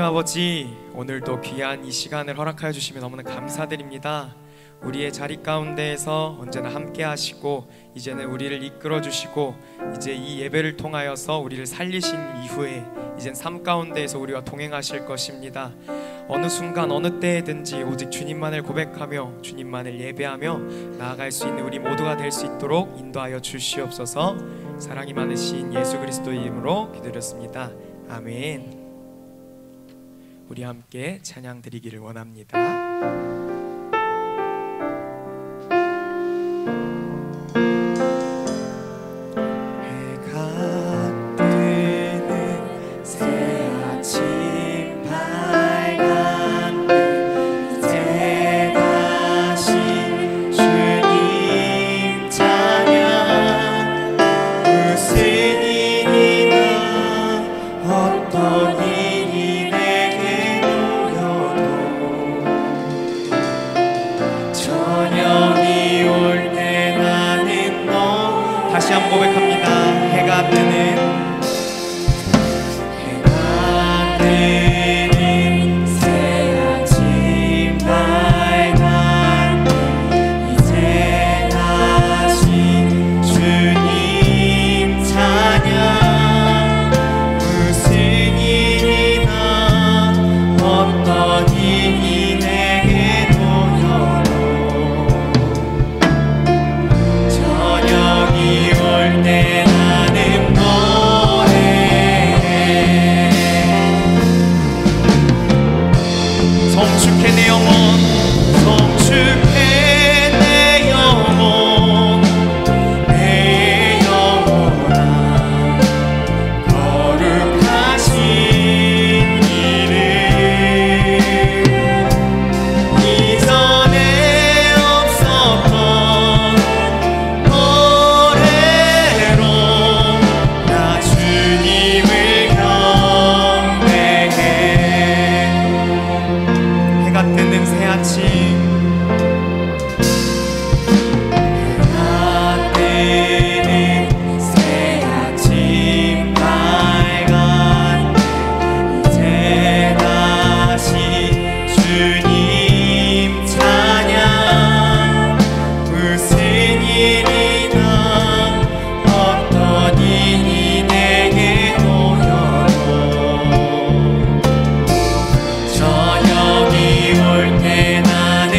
하나님 아버지, 오늘도 귀한 이 시간을 허락하여 주시면 너무나 감사드립니다. 우리의 자리 가운데에서 언제나 함께 하시고 이제는 우리를 이끌어 주시고 이제 이 예배를 통하여서 우리를 살리신 이후에 이젠 삶 가운데에서 우리와 동행하실 것입니다. 어느 순간 어느 때에든지 오직 주님만을 고백하며 주님만을 예배하며 나아갈 수 있는 우리 모두가 될 수 있도록 인도하여 주시옵소서. 사랑이 많으신 예수 그리스도의 이름으로 기도드렸습니다. 아멘. 우리 함께 찬양 드리기를 원합니다. 다시 한번 고백합니다. 해가 뜨는 새 아침 밝았네. 이제 다시 주님 찬양. 무슨 일이나 어떤 일이 내게 놓여도 저녁이 올 때 나는 노래해. 성축해 내 영혼, 성축해 내 영혼. 내 영혼아 거룩하신 이름. 이전에 없었던 노래로 나 주님을 경배해. 해가 뜨는 새 아침, 해가 뜨는 새 아침 밝았네. 이제 다시 주님 찬양. 무슨 일이나 어떤 일이 내게 놓여도 저녁이 올 때 나는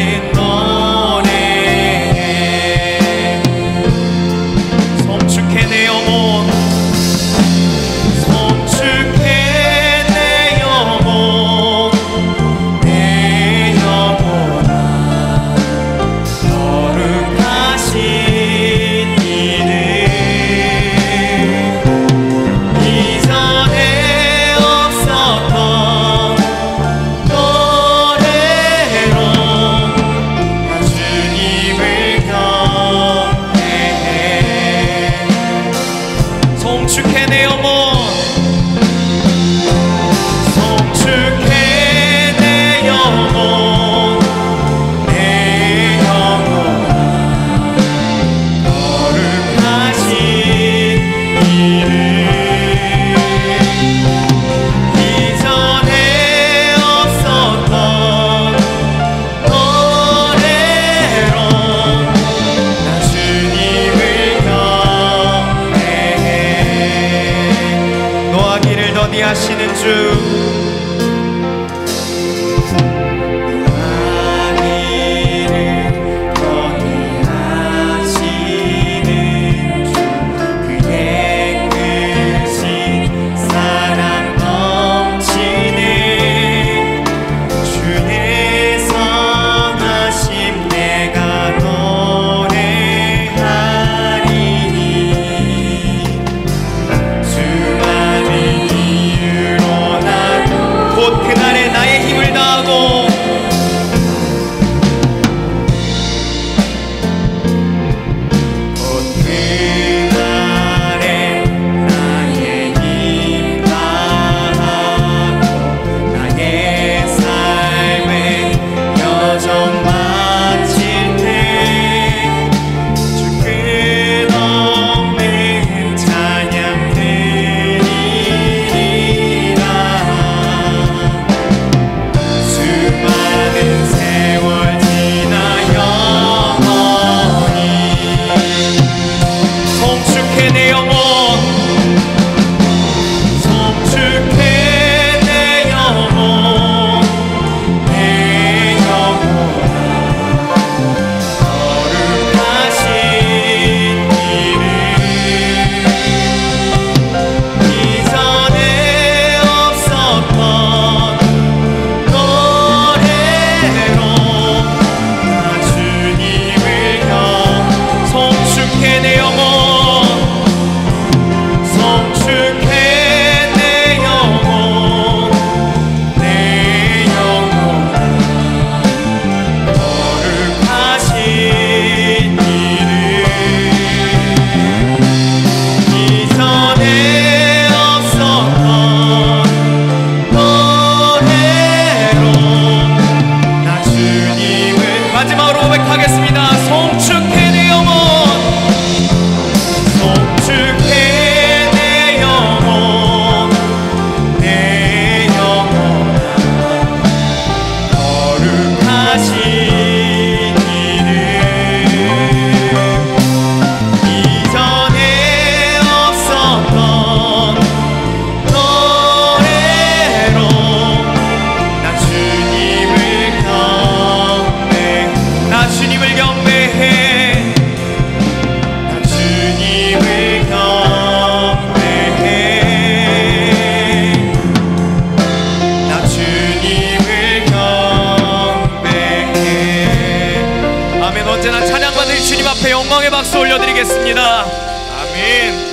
앞에 영광의 박수 올려드리겠습니다. 아멘.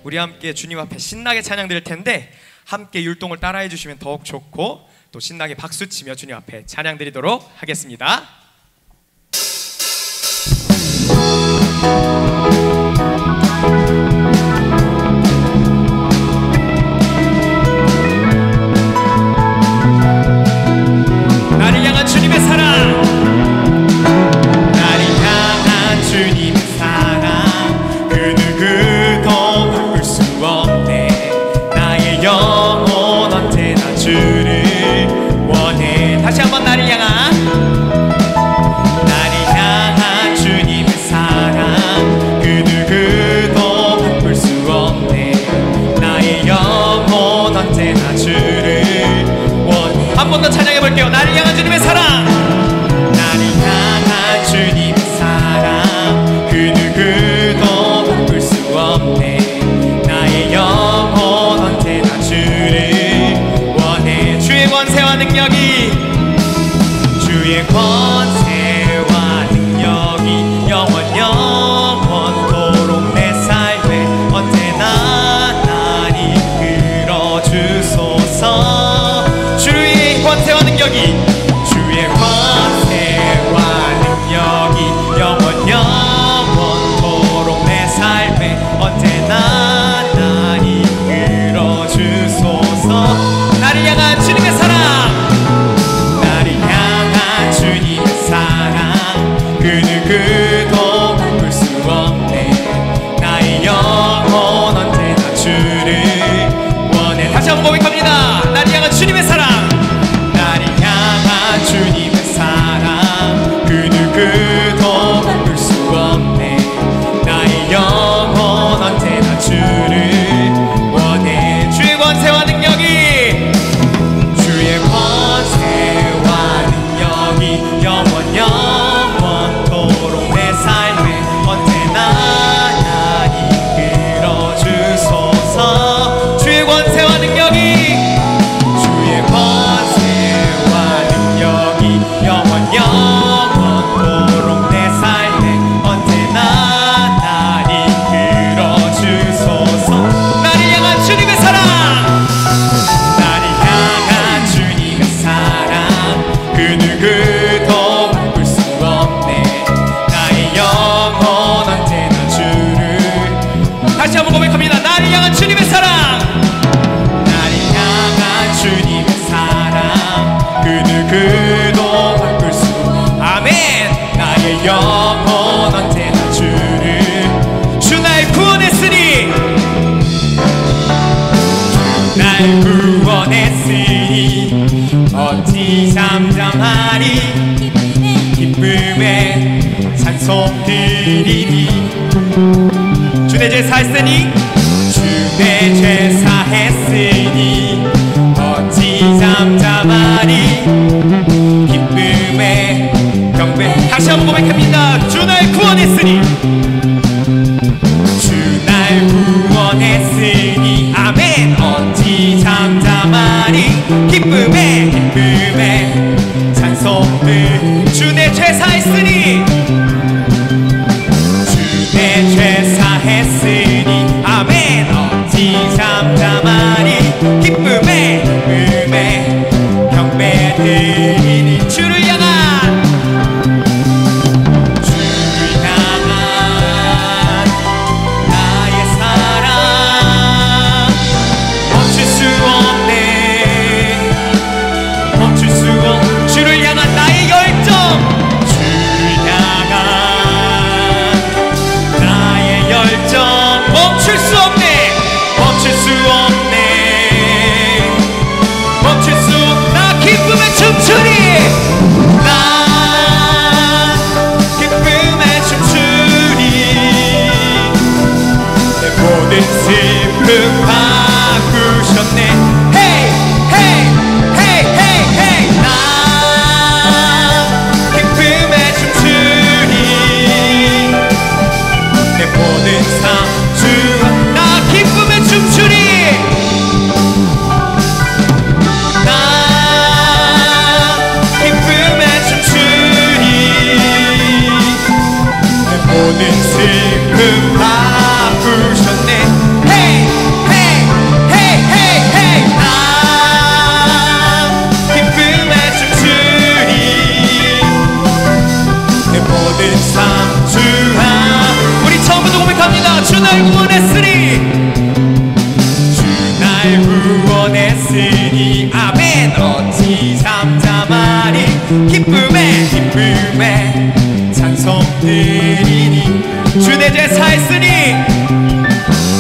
우리 함께 주님 앞에 신나게 찬양 드릴 텐데 함께 율동을 따라해 주시면 더욱 좋고 또 신나게 박수치며 주님 앞에 찬양 드리도록 하겠습니다. 나를 향한 주님의 사랑, 나를 향한 주님의 사랑, 그 누구도 바꿀 수 없네. 나의 영혼 언제나 주를 원해. 다시 한번 나를 향한 주님의 사랑, 그 누구도 바꿀 수 없네. 나의 영혼 언제나 주를 원해. 한 번 더 찬양해 볼게요. 나를 향한 주님의 사랑, 나를 향한 주님의 사랑, 그 누구도 바꿀 수 없네. 나의 영혼 언제나 주를 원해. 주의 권세와 능력이, 주의 권세와 능력이 영원토록 내 삶에 언제나 날 이끌어 주소서. 주의 권세와 능력이, 주의 권세와 능력이 영원토록 내 삶에 언제나 날 이끌어 주소서. 나를 향한 주님의 사랑, 나를 향한 주님의 사랑, 그 누구도 바꿀 수 없네. 나의 영혼 언제나 주를 원해. 다시 한번 고백합니다. 나를 향한 주님의 사랑, 나를 향한 주님의 사랑, 그 누구도 바꿀 수 없네. 나의 영혼 언제나 주를 원해. 주의 권세와 능력이, 주의 권세와 능력이 영원토록 내 삶에 언제나 날 이끌어 주소서. 주의 권세와 능력이, 주의 권세와 능력이 영원토록 내 삶에 언제나 날 이끌어 주소서. 나를 향한 주님의 사랑, 나를 향한 주님의 사랑, 그 누구도 바꿀 수 없네. 나의 영혼 언제나 주를. 다시 한번 고백합니다. 나를 향한 주님의 사랑, 나를 향한 주님의 사랑, 그 누구도 바꿀 수. 아멘. 나의 영혼 언제나 주를. 주 날 구원했으니, 날 구원했으니 어찌 잠잠하리. 기쁨에 찬송 드리니. 주 내 죄 사했으니, 주 내 죄 사했으니 어찌 잠잠하리. 기쁨에 경배. 다시 한번 고백합니다. 주 날 구원했으니, 주 날 구원했으니. 아멘. 어찌 잠잠하리. 기쁨에 찬송을. 주 내 죄 사했으니, 주 내 죄 사했으니. 아멘. 어찌 잠잠하리. 기쁨에 경배 드리니. 주를 향한, 주를 향한 나의 사랑 멈출 수 없네. 멈출 수 없. 주를 향한 나의 열정, 주를 향한 나의 열정 멈출 수 없네. 멈출 수 없네. 멈출 수. 나 기쁨에 춤추리. 나 기쁨에 춤추리. 내 모든 슬픔 바꾸셨네. 헤이 헤이 헤이 헤이 헤이. 나 기쁨에 춤추리. 내 모든 삶 주. 나 잠잠하리 기쁨에 기쁨에 찬송 드리니 주 내 죄사 했으니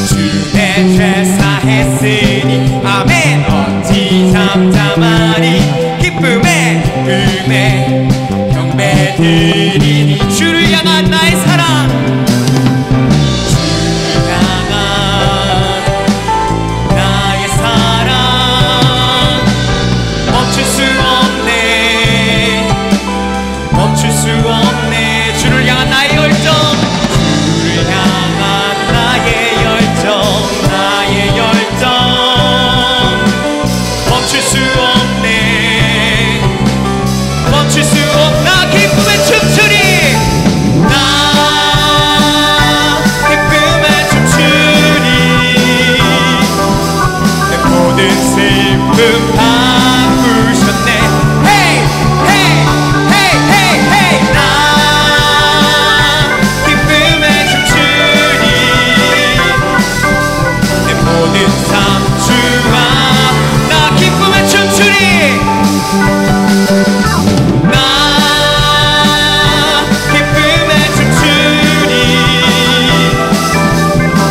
주 내 죄사 했으니 아멘. 어찌 잠잠하리 기쁨에 기쁨에 경배 드리니 주를 향한 나의 사랑 주를 향한 나의 사랑 멈출 수 없네 멈출 수 없네. 주를 향한 나의 열정 주를 향한 나의 열정 나의 열정 멈출 수 없네 멈출 수 없나. 기쁨에 춤추리 나 기쁨에 춤추리 내 모든 슬픔 바꾸셨네. 헤이 헤이 헤이 헤이 헤이 나 기쁨에 춤추리 내 모든 삶 주와 나 기쁨에 춤추리 나 기쁨에 춤추리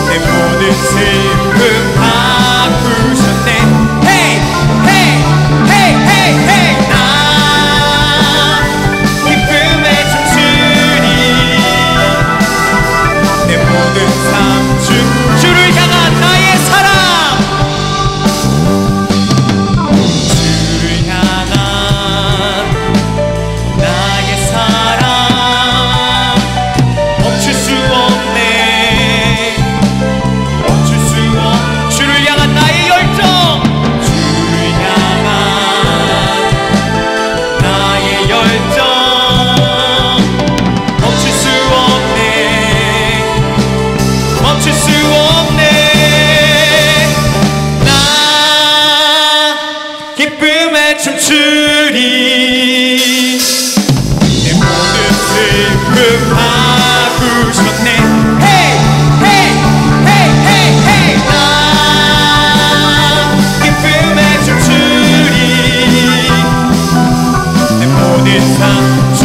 내 모든 슬픔 바꾸셨네. 헤이 헤이 헤이 헤이 헤이 나 기쁨에 춤추리 내 모든 삶 주를 향한 나의 사랑 주를 향한 나의 사랑 멈출 수 없네 멈출 수 없. 주를 향한 나의 열정 주를 향한 나의 열정 멈출 수 없네 멈출 수 없네. 나 기쁨에 춤추리 내 모든 슬픔 바꾸셨네. 헤이 헤이 헤이 헤이 헤이 나 기쁨에 춤추리 내 모든 삶 주.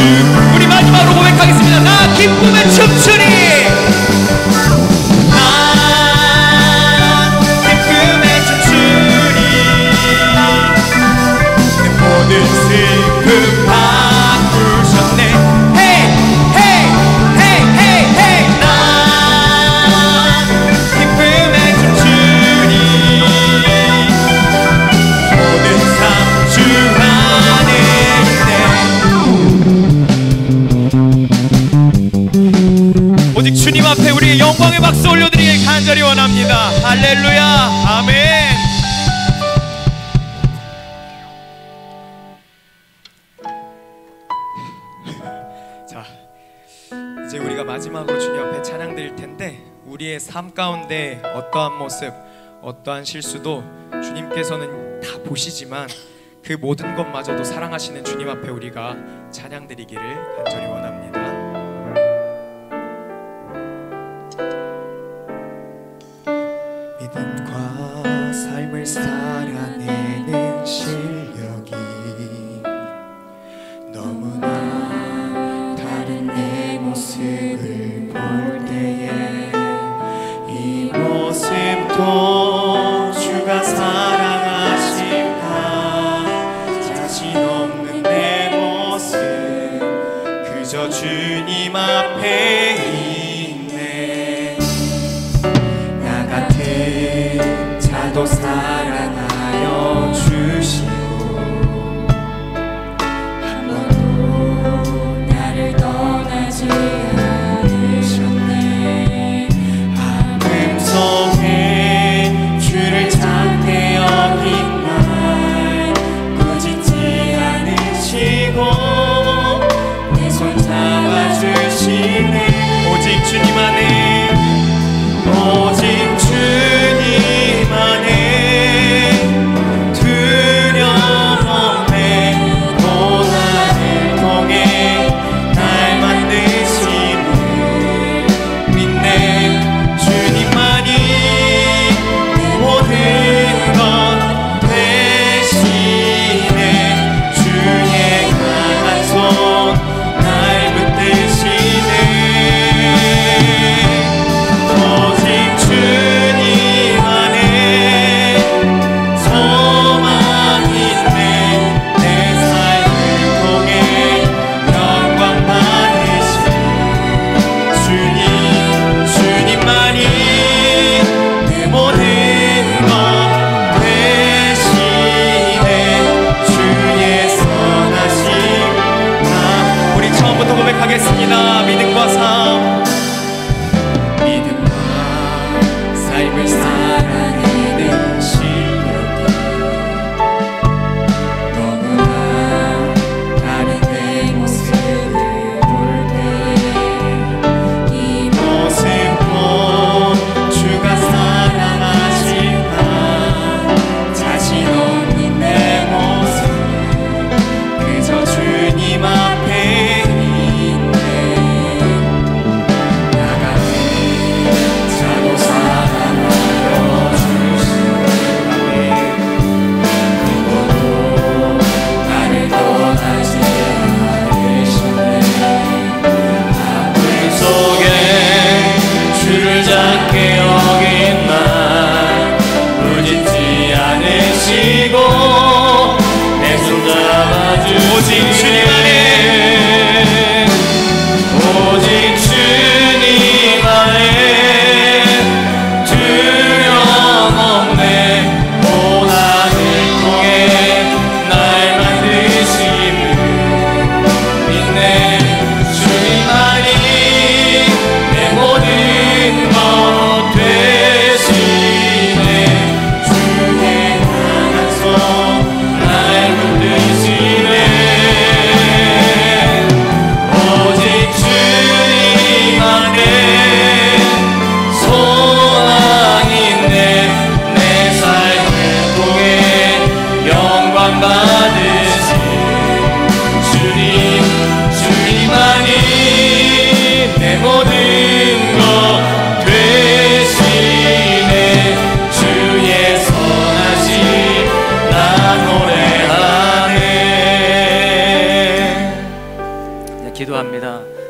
우리 마지막으로 고백하겠습니다. 나 기쁨에 춤추리 나 기쁨에 춤추리 내 모든 슬픔 바꾸셨네. 헤이 헤이 헤이 헤이 헤이 나 기쁨에 춤추리 모든 삶 주 안에 있네. 오직 주님 앞에 우리 영광의 박수 올려드리길 간절히 원합니다. 할렐루야 아멘. 자, 이제 우리가 마지막으로 주님 앞에 찬양 드릴 텐데 우리의 삶 가운데 어떠한 모습 어떠한 실수도 주님께서는 다 보시지만 그 모든 것마저도 사랑하시는 주님 앞에 우리가 찬양 드리기를 간절히 원합니다. 믿음과 삶을 살아내는 실력이 너무나 다른 내 모습을 볼 때에 이 모습도 주가 사랑하실까. 자신 없는 내 모습 그저 주님 앞에 있네. 나 같은 자도 사랑하여 주시고 한 번도 나를 떠나지 않으셨네. 아픔 속에 주를 찾게 여긴 날 꾸짖지 않으시고 내 손 잡아주시네.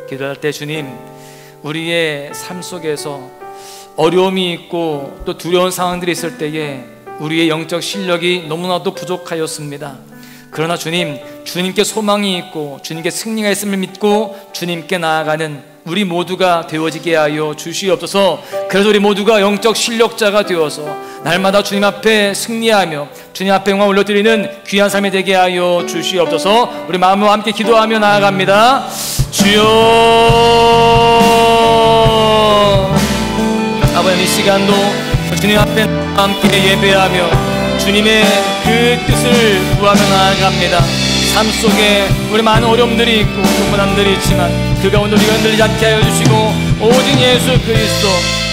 기도할 때 주님, 우리의 삶 속에서 어려움이 있고 또 두려운 상황들이 있을 때에 우리의 영적 실력이 너무나도 부족하였습니다. 그러나 주님, 주님께 소망이 있고 주님께 승리가 있음을 믿고 주님께 나아가는 우리 모두가 되어지게 하여 주시옵소서. 그래서 우리 모두가 영적 실력자가 되어서 날마다 주님 앞에 승리하며 주님 앞에 영광 올려드리는 귀한 삶이 되게 하여 주시옵소서. 우리 마음과 함께 기도하며 나아갑니다. 주여, 아버지, 이 시간도 주님 앞에 함께 예배하며 주님의 그 뜻을 구하며 나아갑니다. 삶 속에 우리 많은 어려움들이 있고 고난들이 있지만 그 가운데 우리가 흔들리지 않게 하여 주시고 오직 예수 그리스도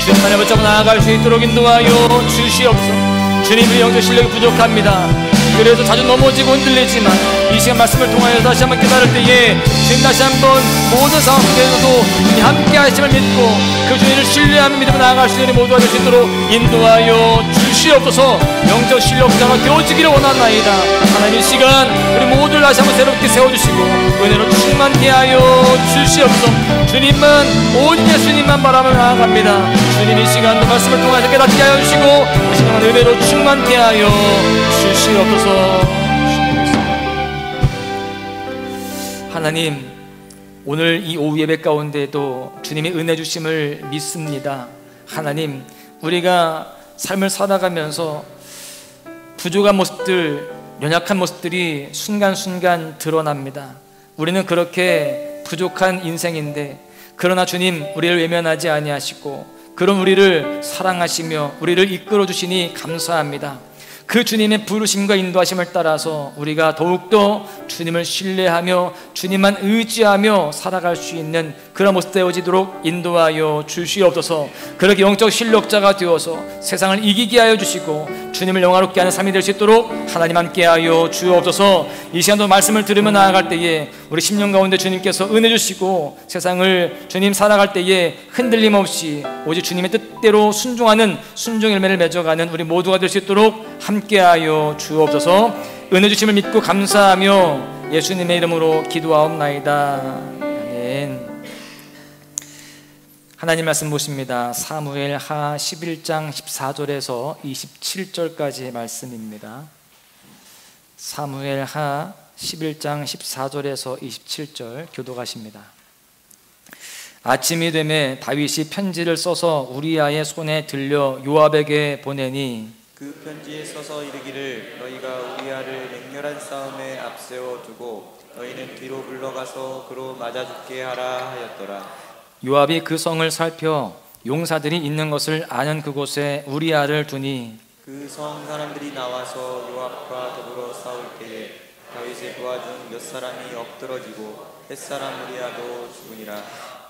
주님만을 붙잡고 나아갈 수 있도록 인도하여 주시옵소서. 주님의 영적 실력이 부족합니다. 그래서 자주 넘어지고 흔들리지만 이 시간 말씀을 통하여 다시 한번 깨달을 때에 주님 다시 한번 모든 상황 속에서도 주님이 함께 하심을 믿고 그 주님을 신뢰하며 믿으며 나아갈 수 있는 모두가 될 수 있도록 인도하여 주시옵소서. 영적 실력자가 되어지기를 원하나이다. 하나님, 이 시간 우리 모두를 다시 한번 새롭게 세워주시고 은혜로 충만케 하여 주시옵소서. 주님만, 오직 예수님만 바라며 나아갑니다. 주님, 이 시간도 말씀을 통하여 깨닫게 하여 주시고 이 시간 은혜로 충만케 하여 주시옵소서. 하나님, 오늘 이 오후 예배 가운데도 주님의 은혜 주심을 믿습니다. 하나님, 우리가 삶을 살아가면서 부족한 모습들, 연약한 모습들이 순간순간 드러납니다. 우리는 그렇게 부족한 인생인데, 그러나 주님, 우리를 외면하지 아니하시고 그런 우리를 사랑하시며 우리를 이끌어 주시니 감사합니다. 그 주님의 부르심과 인도하심을 따라서 우리가 더욱더 주님을 신뢰하며 주님만 의지하며 살아갈 수 있는 그런 모습 되어지도록 인도하여 주시옵소서. 그렇게 영적 실력자가 되어서 세상을 이기게 하여 주시고 주님을 영화롭게 하는 삶이 될 수 있도록 하나님 함께 하여 주옵소서. 이 시간도 말씀을 들으며 나아갈 때에 우리 10년 가운데 주님께서 은혜 주시고 세상을 주님 살아갈 때에 흔들림 없이 오직 주님의 뜻대로 순종하는 순종 열매를 맺어가는 우리 모두가 될 수 있도록 함께하여 주옵소서. 은혜 주심을 믿고 감사하며 예수님의 이름으로 기도하옵나이다. 아멘. 하나님 말씀 보십니다. 사무엘하 11장 14절에서 27절까지의 말씀입니다. 사무엘하 11장 14절에서 27절 교독하십니다. 아침이 되매 다윗이 편지를 써서 우리아의 손에 들려 요압에게 보내니 그 편지에 써서 이르기를 너희가 우리아를 맹렬한 싸움에 앞세워 두고 너희는 뒤로 물러가서 그로 맞아 죽게 하라 하였더라. 요압이 그 성을 살펴 용사들이 있는 것을 아는 그곳에 우리아를 두니 그 성 사람들이 나와서 요압과 더불어 싸울 때에 다윗의 부하 중 몇 사람이 엎드러지고 햇사람 우리아도 죽으니라.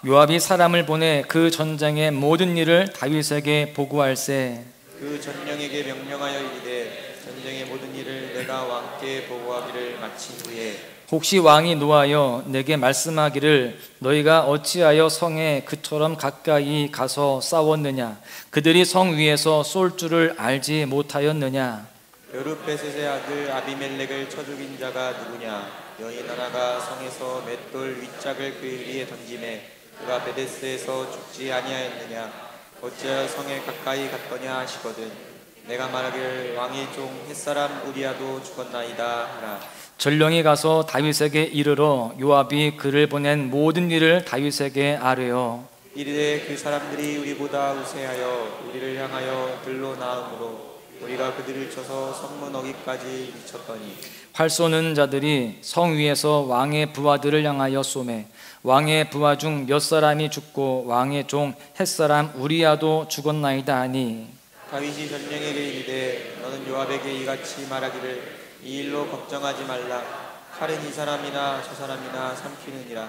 요압이 사람을 보내 그 전쟁의 모든 일을 다윗에게 보고할세 그 전령에게 명령하여 이르되 전쟁의 모든 일을 내가 왕께 보고하기를 마친 후에 혹시 왕이 노하여 내게 말씀하기를 너희가 어찌하여 성에 그처럼 가까이 가서 싸웠느냐 그들이 성 위에서 쏠 줄을 알지 못하였느냐 여룻베셋의 아들 아비멜렉을 쳐 죽인 자가 누구냐 여인 하나가 성에서 맷돌 윗짝을 그 위에 던지매 그가 베데스에서 죽지 아니하였느냐 어찌하여 성에 가까이 갔더냐 하시거든 내가 말하기를 왕의 종 햇사람 우리야도 죽었나이다 하라. 전령이 가서 다윗에게 이르러 요압이 그를 보낸 모든 일을 다윗에게 아뢰어 이르되 그 사람들이 우리보다 우세하여 우리를 향하여 들로 나음으로 우리가 그들을 쳐서 성문 어기까지 미쳤더니 활 쏘는 자들이 성 위에서 왕의 부하들을 향하여 쏘매 왕의 부하 중 몇 사람이 죽고 왕의 종 햇사람 우리야도 죽었나이다 하니 다윗이 전령에게 이르되 너는 요압에게 이같이 말하기를 이 일로 걱정하지 말라. 칼은 이 사람이나 저 사람이나 삼키느니라.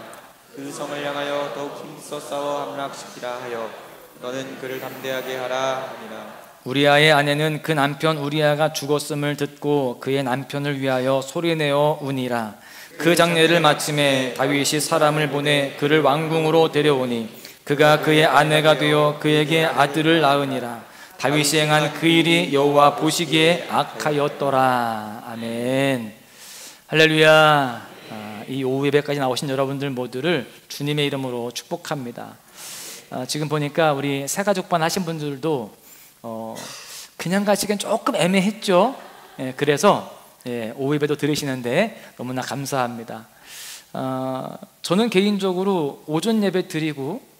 그 성을 향하여 더욱 힘써 싸워 함락시키라 하여 너는 그를 담대하게 하라 하니라. 우리야의 아내는 그 남편 우리야가 죽었음을 듣고 그의 남편을 위하여 소리내어 우니라. 그 장례를 마침에 다윗이 사람을 보내 그를 왕궁으로 데려오니 그가 그의 아내가 되어 그에게 아들을 낳으니라. 다윗이 행한 그 일이 여호와 보시기에 악하였더라. 아멘. 할렐루야. 이 오후 예배까지 나오신 여러분들 모두를 주님의 이름으로 축복합니다. 지금 보니까 우리 새가족반 하신 분들도 그냥 가시기엔 조금 애매했죠. 그래서 오후 예배도 들으시는데 너무나 감사합니다. 저는 개인적으로 오전 예배 드리고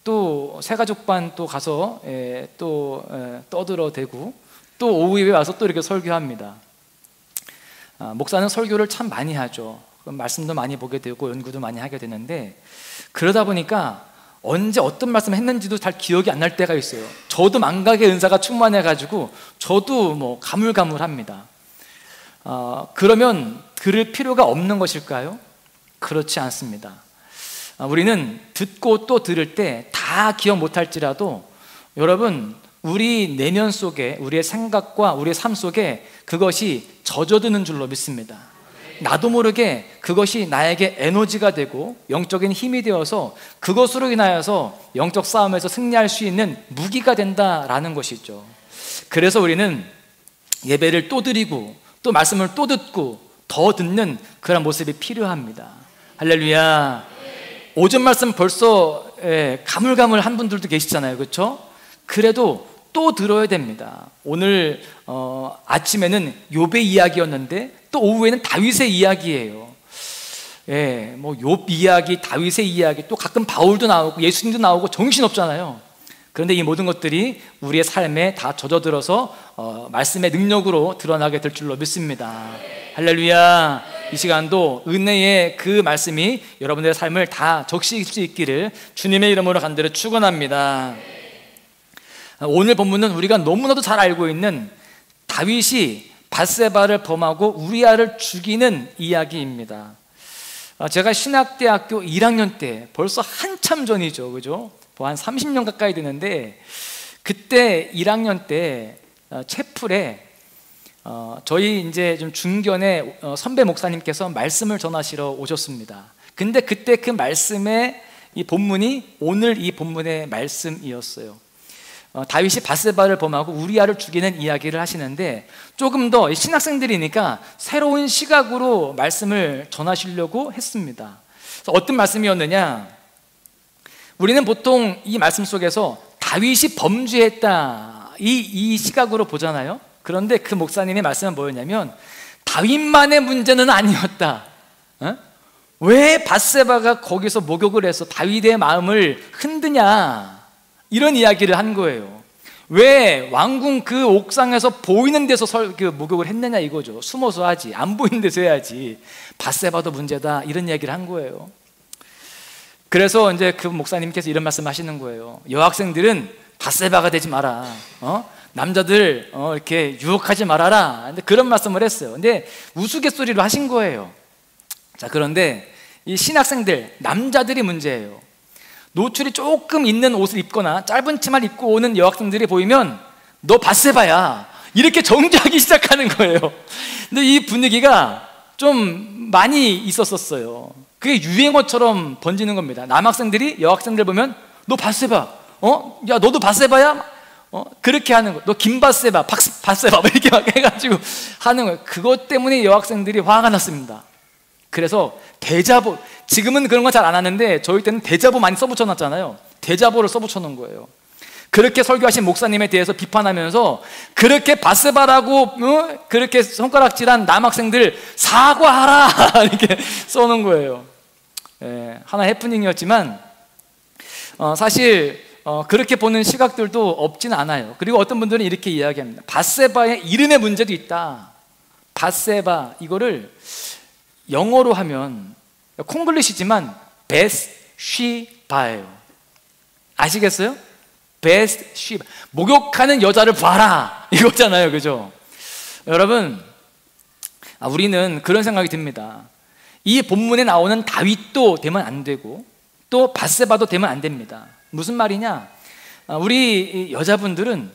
또 새가족반 또 가서 또 떠들어대고 또 오후 예배 와서 또 이렇게 설교합니다. 목사는 설교를 참 많이 하죠. 말씀도 많이 보게 되고 연구도 많이 하게 되는데 그러다 보니까 언제 어떤 말씀 했는지도 잘 기억이 안 날 때가 있어요. 저도 망각의 은사가 충만해가지고 저도 뭐 가물가물합니다. 그러면 들을 필요가 없는 것일까요? 그렇지 않습니다. 우리는 듣고 또 들을 때 다 기억 못할지라도 여러분 우리 내면 속에 우리의 생각과 우리의 삶 속에 그것이 젖어드는 줄로 믿습니다. 나도 모르게 그것이 나에게 에너지가 되고 영적인 힘이 되어서 그것으로 인하여서 영적 싸움에서 승리할 수 있는 무기가 된다라는 것이죠. 그래서 우리는 예배를 또 드리고 또 말씀을 또 듣고 더 듣는 그런 모습이 필요합니다. 할렐루야. 오전 말씀 벌써 가물가물한 분들도 계시잖아요, 그렇죠? 그래도 또 들어야 됩니다. 오늘 아침에는 욥의 이야기였는데 또 오후에는 다윗의 이야기예요. 뭐 욥 이야기, 다윗의 이야기, 또 가끔 바울도 나오고 예수님도 나오고 정신없잖아요. 그런데 이 모든 것들이 우리의 삶에 다 젖어들어서 말씀의 능력으로 드러나게 될 줄로 믿습니다. 할렐루야. 이 시간도 은혜의 그 말씀이 여러분들의 삶을 다 적시일 수 있기를 주님의 이름으로 간절히 축원합니다. 오늘 본문은 우리가 너무나도 잘 알고 있는 다윗이 밧세바를 범하고 우리아를 죽이는 이야기입니다. 제가 신학대학교 1학년 때 벌써 한참 전이죠, 그죠? 한 30년 가까이 되는데 그때 1학년 때 채플에 저희 이제 좀 중견의 선배 목사님께서 말씀을 전하시러 오셨습니다. 근데 그때 그 말씀의 이 본문이 오늘 이 본문의 말씀이었어요. 다윗이 밧세바를 범하고 우리아를 죽이는 이야기를 하시는데 조금 더 신학생들이니까 새로운 시각으로 말씀을 전하시려고 했습니다. 그래서 어떤 말씀이었느냐? 우리는 보통 이 말씀 속에서 다윗이 범죄했다 이 시각으로 보잖아요. 그런데 그 목사님의 말씀은 뭐였냐면 다윗만의 문제는 아니었다. 왜 밧세바가 거기서 목욕을 해서 다윗의 마음을 흔드냐 이런 이야기를 한 거예요. 왜 왕궁 그 옥상에서 보이는 데서 목욕을 했느냐 이거죠. 숨어서 하지, 안 보이는 데서 해야지. 밧세바도 문제다 이런 이야기를 한 거예요. 그래서 이제 그 목사님께서 이런 말씀 하시는 거예요. 여학생들은 밧세바가 되지 마라. 남자들 이렇게 유혹하지 말아라. 근데 그런 말씀을 했어요. 근데 우스갯소리로 하신 거예요. 자, 그런데 이 신학생들, 남자들이 문제예요. 노출이 조금 있는 옷을 입거나 짧은 치마를 입고 오는 여학생들이 보이면 너 밧세바야 이렇게 정죄하기 시작하는 거예요. 근데 이 분위기가 좀 많이 있었어요. 그게 유행어처럼 번지는 겁니다. 남학생들이 여학생들 보면 너 밧세바, 야 너도 밧세바야? 그렇게 하는 거. 너 김밧세바, 밧세바 이렇게 막 해가지고 하는 거예요. 그것 때문에 여학생들이 화가 났습니다. 그래서 대자보, 지금은 그런 거 잘 안 하는데 저희 때는 대자보 많이 써붙여 놨잖아요. 대자보를 써붙여 놓은 거예요. 그렇게 설교하신 목사님에 대해서 비판하면서 그렇게 바세바라고 그렇게 손가락질한 남학생들 사과하라 이렇게 써놓은 거예요. 하나 해프닝이었지만 사실 그렇게 보는 시각들도 없진 않아요. 그리고 어떤 분들은 이렇게 이야기합니다. 바세바의 이름의 문제도 있다. 바세바, 이거를 영어로 하면 콩글리시지만 베스시바예요. 아시겠어요? 베스시바, 목욕하는 여자를 봐라 이거잖아요, 그죠? 여러분, 우리는 그런 생각이 듭니다. 이 본문에 나오는 다윗도 되면 안 되고 또 바세바도 되면 안 됩니다. 무슨 말이냐? 우리 여자분들은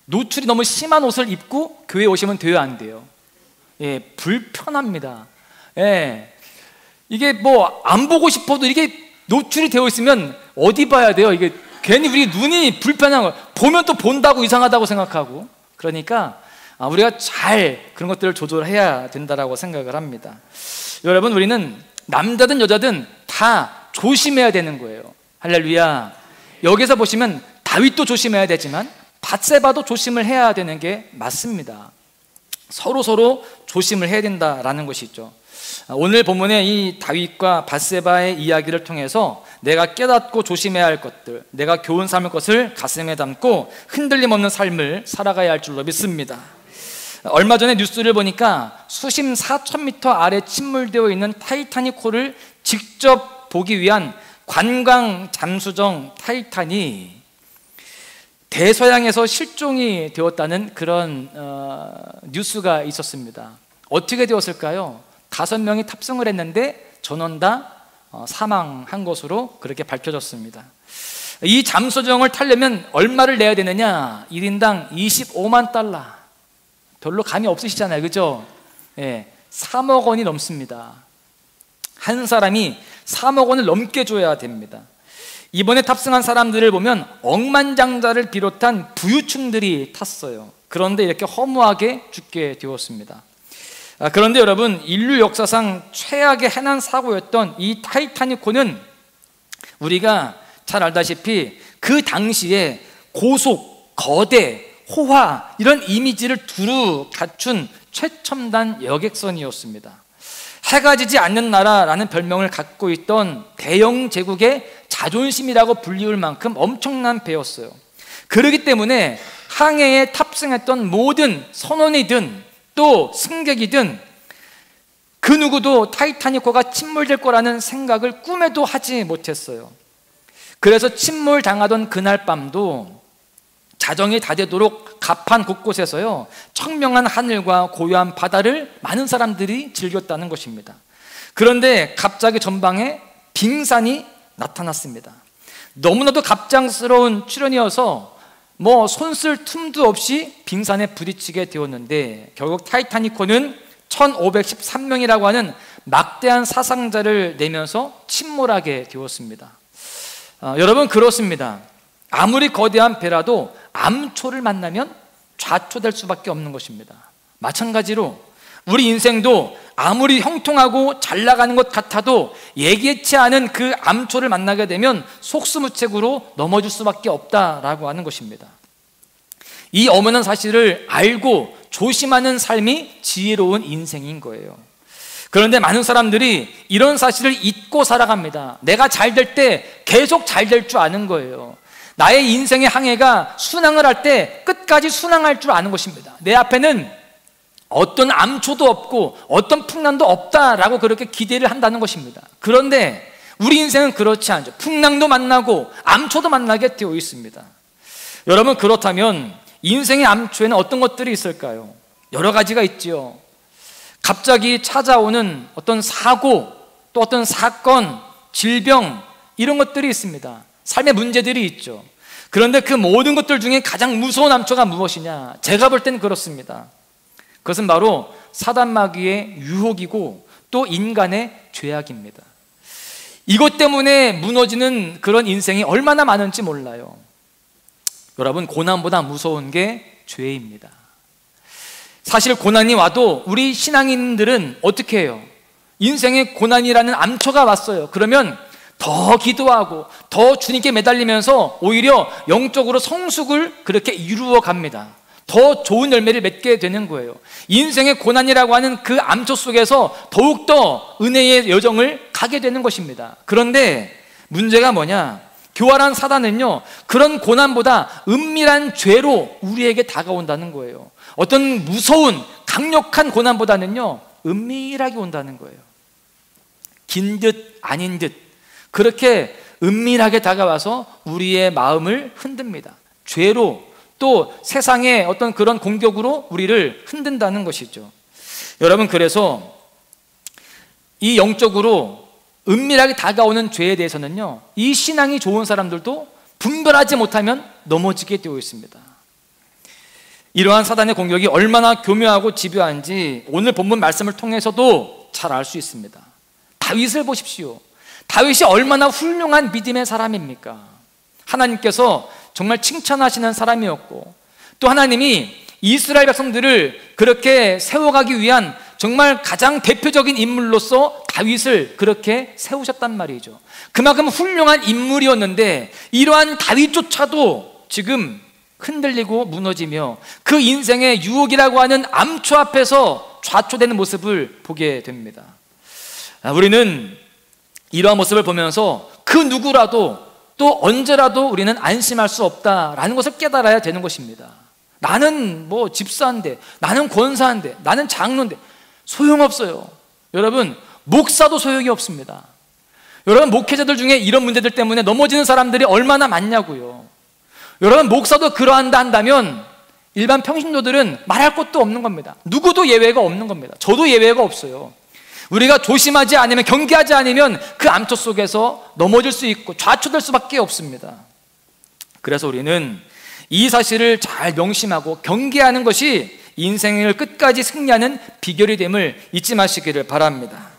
노출이 너무 심한 옷을 입고 교회에 오시면 돼요, 안 돼요? 불편합니다. 이게 뭐 안 보고 싶어도 이게 노출이 되어 있으면 어디 봐야 돼요? 이게 괜히 우리 눈이 불편한 거, 보면 또 본다고 이상하다고 생각하고. 그러니까 우리가 잘 그런 것들을 조절해야 된다라고 생각을 합니다. 여러분, 우리는 남자든 여자든 다 조심해야 되는 거예요. 할렐루야. 여기서 보시면 다윗도 조심해야 되지만 밧세바도 조심을 해야 되는 게 맞습니다. 서로 조심을 해야 된다라는 것이죠. 오늘 본문의 이 다윗과 밧세바의 이야기를 통해서 내가 깨닫고 조심해야 할 것들, 내가 교훈 삼을 것을 가슴에 담고 흔들림 없는 삶을 살아가야 할 줄로 믿습니다. 얼마 전에 뉴스를 보니까 수심 4,000m 아래 침몰되어 있는 타이타닉호를 직접 보기 위한 관광 잠수정 타이탄이 대서양에서 실종이 되었다는 그런 뉴스가 있었습니다. 어떻게 되었을까요? 5명이 탑승을 했는데 전원 다 사망한 것으로 그렇게 밝혀졌습니다. 이 잠수정을 타려면 얼마를 내야 되느냐? 1인당 25만 달러. 별로 감이 없으시잖아요, 그죠? 3억 원이 넘습니다. 한 사람이 3억 원을 넘게 줘야 됩니다. 이번에 탑승한 사람들을 보면 억만장자를 비롯한 부유층들이 탔어요. 그런데 이렇게 허무하게 죽게 되었습니다. 그런데 여러분, 인류 역사상 최악의 해난 사고였던 이 타이타닉호는 우리가 잘 알다시피 그 당시에 고속, 거대, 호화 이런 이미지를 두루 갖춘 최첨단 여객선이었습니다. 해가 지지 않는 나라라는 별명을 갖고 있던 대영 제국의 자존심이라고 불리울 만큼 엄청난 배였어요. 그렇기 때문에 항해에 탑승했던 모든 선원이든 또 승객이든 그 누구도 타이타닉호가 침몰될 거라는 생각을 꿈에도 하지 못했어요. 그래서 침몰당하던 그날 밤도 자정이 다 되도록 갑판 곳곳에서요, 청명한 하늘과 고요한 바다를 많은 사람들이 즐겼다는 것입니다. 그런데 갑자기 전방에 빙산이 나타났습니다. 너무나도 갑작스러운 출현이어서 손쓸 틈도 없이 빙산에 부딪히게 되었는데 결국 타이타닉호는 1513명이라고 하는 막대한 사상자를 내면서 침몰하게 되었습니다. 여러분, 그렇습니다. 아무리 거대한 배라도 암초를 만나면 좌초될 수밖에 없는 것입니다. 마찬가지로 우리 인생도 아무리 형통하고 잘 나가는 것 같아도 예기치 않은 그 암초를 만나게 되면 속수무책으로 넘어질 수밖에 없다라고 하는 것입니다. 이 엄연한 사실을 알고 조심하는 삶이 지혜로운 인생인 거예요. 그런데 많은 사람들이 이런 사실을 잊고 살아갑니다. 내가 잘 될 때 계속 잘 될 줄 아는 거예요. 나의 인생의 항해가 순항을 할 때 끝까지 순항할 줄 아는 것입니다. 내 앞에는 어떤 암초도 없고 어떤 풍랑도 없다라고 그렇게 기대를 한다는 것입니다. 그런데 우리 인생은 그렇지 않죠. 풍랑도 만나고 암초도 만나게 되어 있습니다. 여러분, 그렇다면 인생의 암초에는 어떤 것들이 있을까요? 여러 가지가 있지요. 갑자기 찾아오는 어떤 사고, 또 어떤 사건, 질병, 이런 것들이 있습니다. 삶의 문제들이 있죠. 그런데 그 모든 것들 중에 가장 무서운 암초가 무엇이냐? 제가 볼 때는 그렇습니다. 그것은 바로 사단 마귀의 유혹이고 또 인간의 죄악입니다. 이것 때문에 무너지는 그런 인생이 얼마나 많은지 몰라요. 여러분, 고난보다 무서운 게 죄입니다. 사실 고난이 와도 우리 신앙인들은 어떻게 해요? 인생에 고난이라는 암초가 왔어요. 그러면 더 기도하고 더 주님께 매달리면서 오히려 영적으로 성숙을 그렇게 이루어 갑니다. 더 좋은 열매를 맺게 되는 거예요. 인생의 고난이라고 하는 그 암초 속에서 더욱더 은혜의 여정을 가게 되는 것입니다. 그런데 문제가 뭐냐? 교활한 사단은요, 그런 고난보다 은밀한 죄로 우리에게 다가온다는 거예요. 어떤 무서운 강력한 고난보다는요, 은밀하게 온다는 거예요. 긴 듯 아닌 듯 그렇게 은밀하게 다가와서 우리의 마음을 흔듭니다. 죄로, 또 세상의 어떤 그런 공격으로 우리를 흔든다는 것이죠. 여러분, 그래서 이 영적으로 은밀하게 다가오는 죄에 대해서는요, 이 신앙이 좋은 사람들도 분별하지 못하면 넘어지게 되어 있습니다. 이러한 사단의 공격이 얼마나 교묘하고 집요한지 오늘 본문 말씀을 통해서도 잘 알 수 있습니다. 다윗을 보십시오. 다윗이 얼마나 훌륭한 믿음의 사람입니까? 하나님께서 정말 칭찬하시는 사람이었고, 또 하나님이 이스라엘 백성들을 그렇게 세워가기 위한 정말 가장 대표적인 인물로서 다윗을 그렇게 세우셨단 말이죠. 그만큼 훌륭한 인물이었는데 이러한 다윗조차도 지금 흔들리고 무너지며 그 인생의 유혹이라고 하는 암초 앞에서 좌초되는 모습을 보게 됩니다. 우리는 이러한 모습을 보면서 그 누구라도 또 언제라도 우리는 안심할 수 없다라는 것을 깨달아야 되는 것입니다. 나는 뭐 집사인데, 나는 권사인데, 나는 장로인데 소용없어요. 여러분, 목사도 소용이 없습니다. 여러분, 목회자들 중에 이런 문제들 때문에 넘어지는 사람들이 얼마나 많냐고요. 여러분, 목사도 그러한다 한다면 일반 평신도들은 말할 것도 없는 겁니다. 누구도 예외가 없는 겁니다. 저도 예외가 없어요. 우리가 조심하지 않으면, 경계하지 않으면 그 암초 속에서 넘어질 수 있고 좌초될 수밖에 없습니다. 그래서 우리는 이 사실을 잘 명심하고 경계하는 것이 인생을 끝까지 승리하는 비결이 됨을 잊지 마시기를 바랍니다.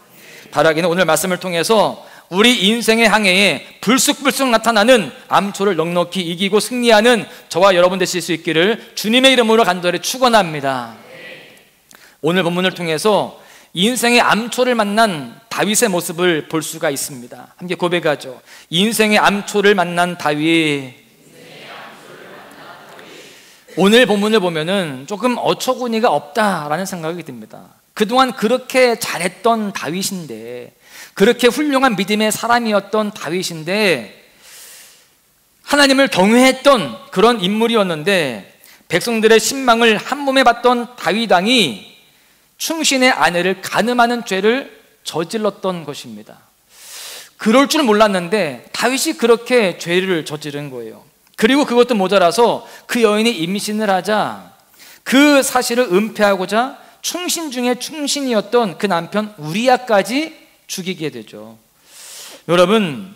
바라기는 오늘 말씀을 통해서 우리 인생의 항해에 불쑥불쑥 나타나는 암초를 넉넉히 이기고 승리하는 저와 여러분 되실 수 있기를 주님의 이름으로 간절히 축원합니다. 오늘 본문을 통해서 인생의 암초를 만난 다윗의 모습을 볼 수가 있습니다. 함께 고백하죠. 인생의 암초를 만난 다윗. 오늘 본문을 보면은 조금 어처구니가 없다라는 생각이 듭니다. 그동안 그렇게 잘했던 다윗인데, 그렇게 훌륭한 믿음의 사람이었던 다윗인데, 하나님을 경외했던 그런 인물이었는데, 백성들의 신망을 한 몸에 받던 다윗 왕이 충신의 아내를 간음하는 죄를 저질렀던 것입니다. 그럴 줄 몰랐는데 다윗이 그렇게 죄를 저지른 거예요. 그리고 그것도 모자라서 그 여인이 임신을 하자 그 사실을 은폐하고자 충신 중에 충신이었던 그 남편 우리야까지 죽이게 되죠. 여러분,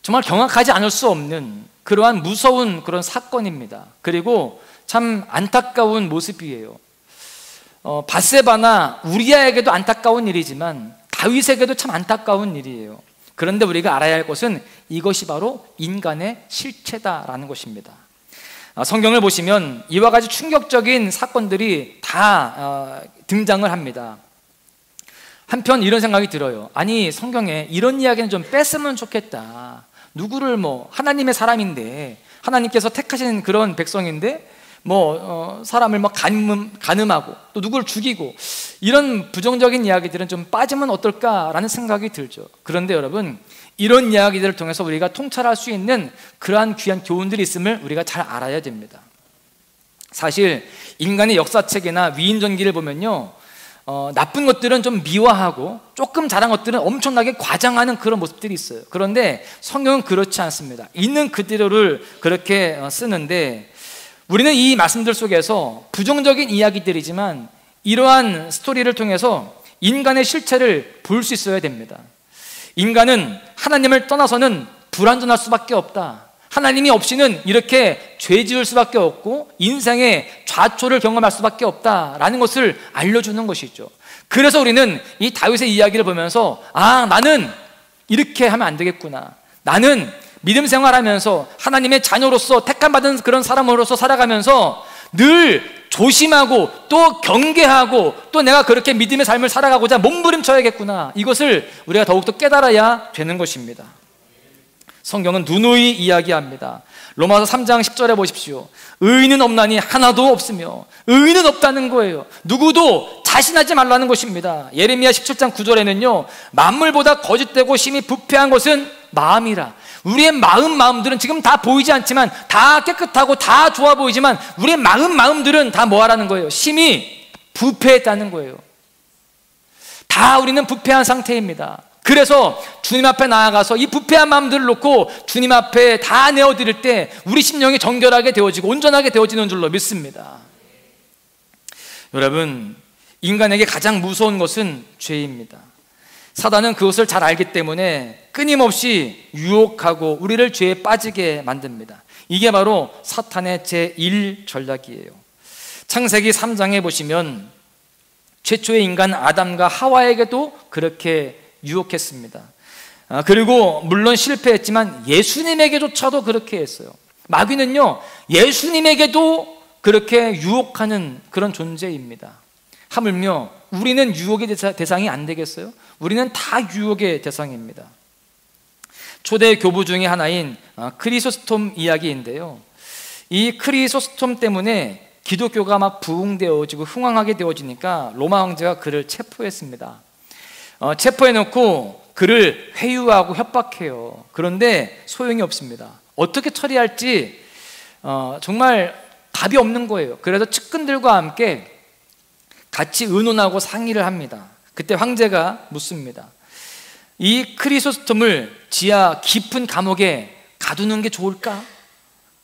정말 경악하지 않을 수 없는 그러한 무서운 그런 사건입니다. 그리고 참 안타까운 모습이에요. 밧세바나 우리야에게도 안타까운 일이지만 다윗에게도 참 안타까운 일이에요. 그런데 우리가 알아야 할 것은 이것이 바로 인간의 실체다라는 것입니다. 성경을 보시면 이와 같이 충격적인 사건들이 다 등장을 합니다. 한편 이런 생각이 들어요. 아니, 성경에 이런 이야기는 좀 뺐으면 좋겠다. 누구를 하나님의 사람인데, 하나님께서 택하신 그런 백성인데 사람을 간음하고 또 누구를 죽이고 이런 부정적인 이야기들은 좀 빠지면 어떨까라는 생각이 들죠. 그런데 여러분, 이런 이야기들을 통해서 우리가 통찰할 수 있는 그러한 귀한 교훈들이 있음을 우리가 잘 알아야 됩니다. 사실 인간의 역사책이나 위인전기를 보면요, 나쁜 것들은 좀 미화하고 조금 잘한 것들은 엄청나게 과장하는 그런 모습들이 있어요. 그런데 성경은 그렇지 않습니다. 있는 그대로를 그렇게 쓰는데, 우리는 이 말씀들 속에서 부정적인 이야기들이지만 이러한 스토리를 통해서 인간의 실체를 볼 수 있어야 됩니다. 인간은 하나님을 떠나서는 불완전할 수밖에 없다. 하나님이 없이는 이렇게 죄 지을 수밖에 없고 인생의 좌초를 경험할 수밖에 없다라는 것을 알려주는 것이죠. 그래서 우리는 이 다윗의 이야기를 보면서 나는 이렇게 하면 안 되겠구나. 나는 믿음 생활하면서 하나님의 자녀로서 택함받은 그런 사람으로서 살아가면서 늘 조심하고 또 경계하고 또 내가 그렇게 믿음의 삶을 살아가고자 몸부림쳐야겠구나, 이것을 우리가 더욱더 깨달아야 되는 것입니다. 성경은 누누이 이야기합니다. 로마서 3장 10절에 보십시오. 의인은 없나니 하나도 없으며, 의인은 없다는 거예요. 누구도 자신하지 말라는 것입니다. 예레미야 17장 9절에는요, 만물보다 거짓되고 심히 부패한 것은 마음이라. 우리의 마음들은 지금 다 보이지 않지만, 다 깨끗하고 다 좋아 보이지만 우리의 마음들은 다 뭐하라는 거예요? 심히 부패했다는 거예요. 다 우리는 부패한 상태입니다. 그래서 주님 앞에 나아가서 이 부패한 마음들을 놓고 주님 앞에 다 내어드릴 때 우리 심령이 정결하게 되어지고 온전하게 되어지는 줄로 믿습니다. 여러분, 인간에게 가장 무서운 것은 죄입니다. 사단은 그것을 잘 알기 때문에 끊임없이 유혹하고 우리를 죄에 빠지게 만듭니다. 이게 바로 사탄의 제1 전략이에요. 창세기 3장에 보시면 최초의 인간 아담과 하와에게도 그렇게 유혹했습니다. 그리고 물론 실패했지만 예수님에게조차도 그렇게 했어요. 마귀는요, 예수님에게도 그렇게 유혹하는 그런 존재입니다. 하물며 우리는 유혹의 대상이 안 되겠어요? 우리는 다 유혹의 대상입니다. 초대 교부 중에 하나인 크리소스톰 이야기인데요, 이 크리소스톰 때문에 기독교가 막 부흥되어지고 흥왕하게 되어지니까 로마 황제가 그를 체포했습니다. 체포해놓고 그를 회유하고 협박해요. 그런데 소용이 없습니다. 어떻게 처리할지 정말 답이 없는 거예요. 그래서 측근들과 함께 같이 의논하고 상의를 합니다. 그때 황제가 묻습니다. 이 크리소스톰을 지하 깊은 감옥에 가두는 게 좋을까?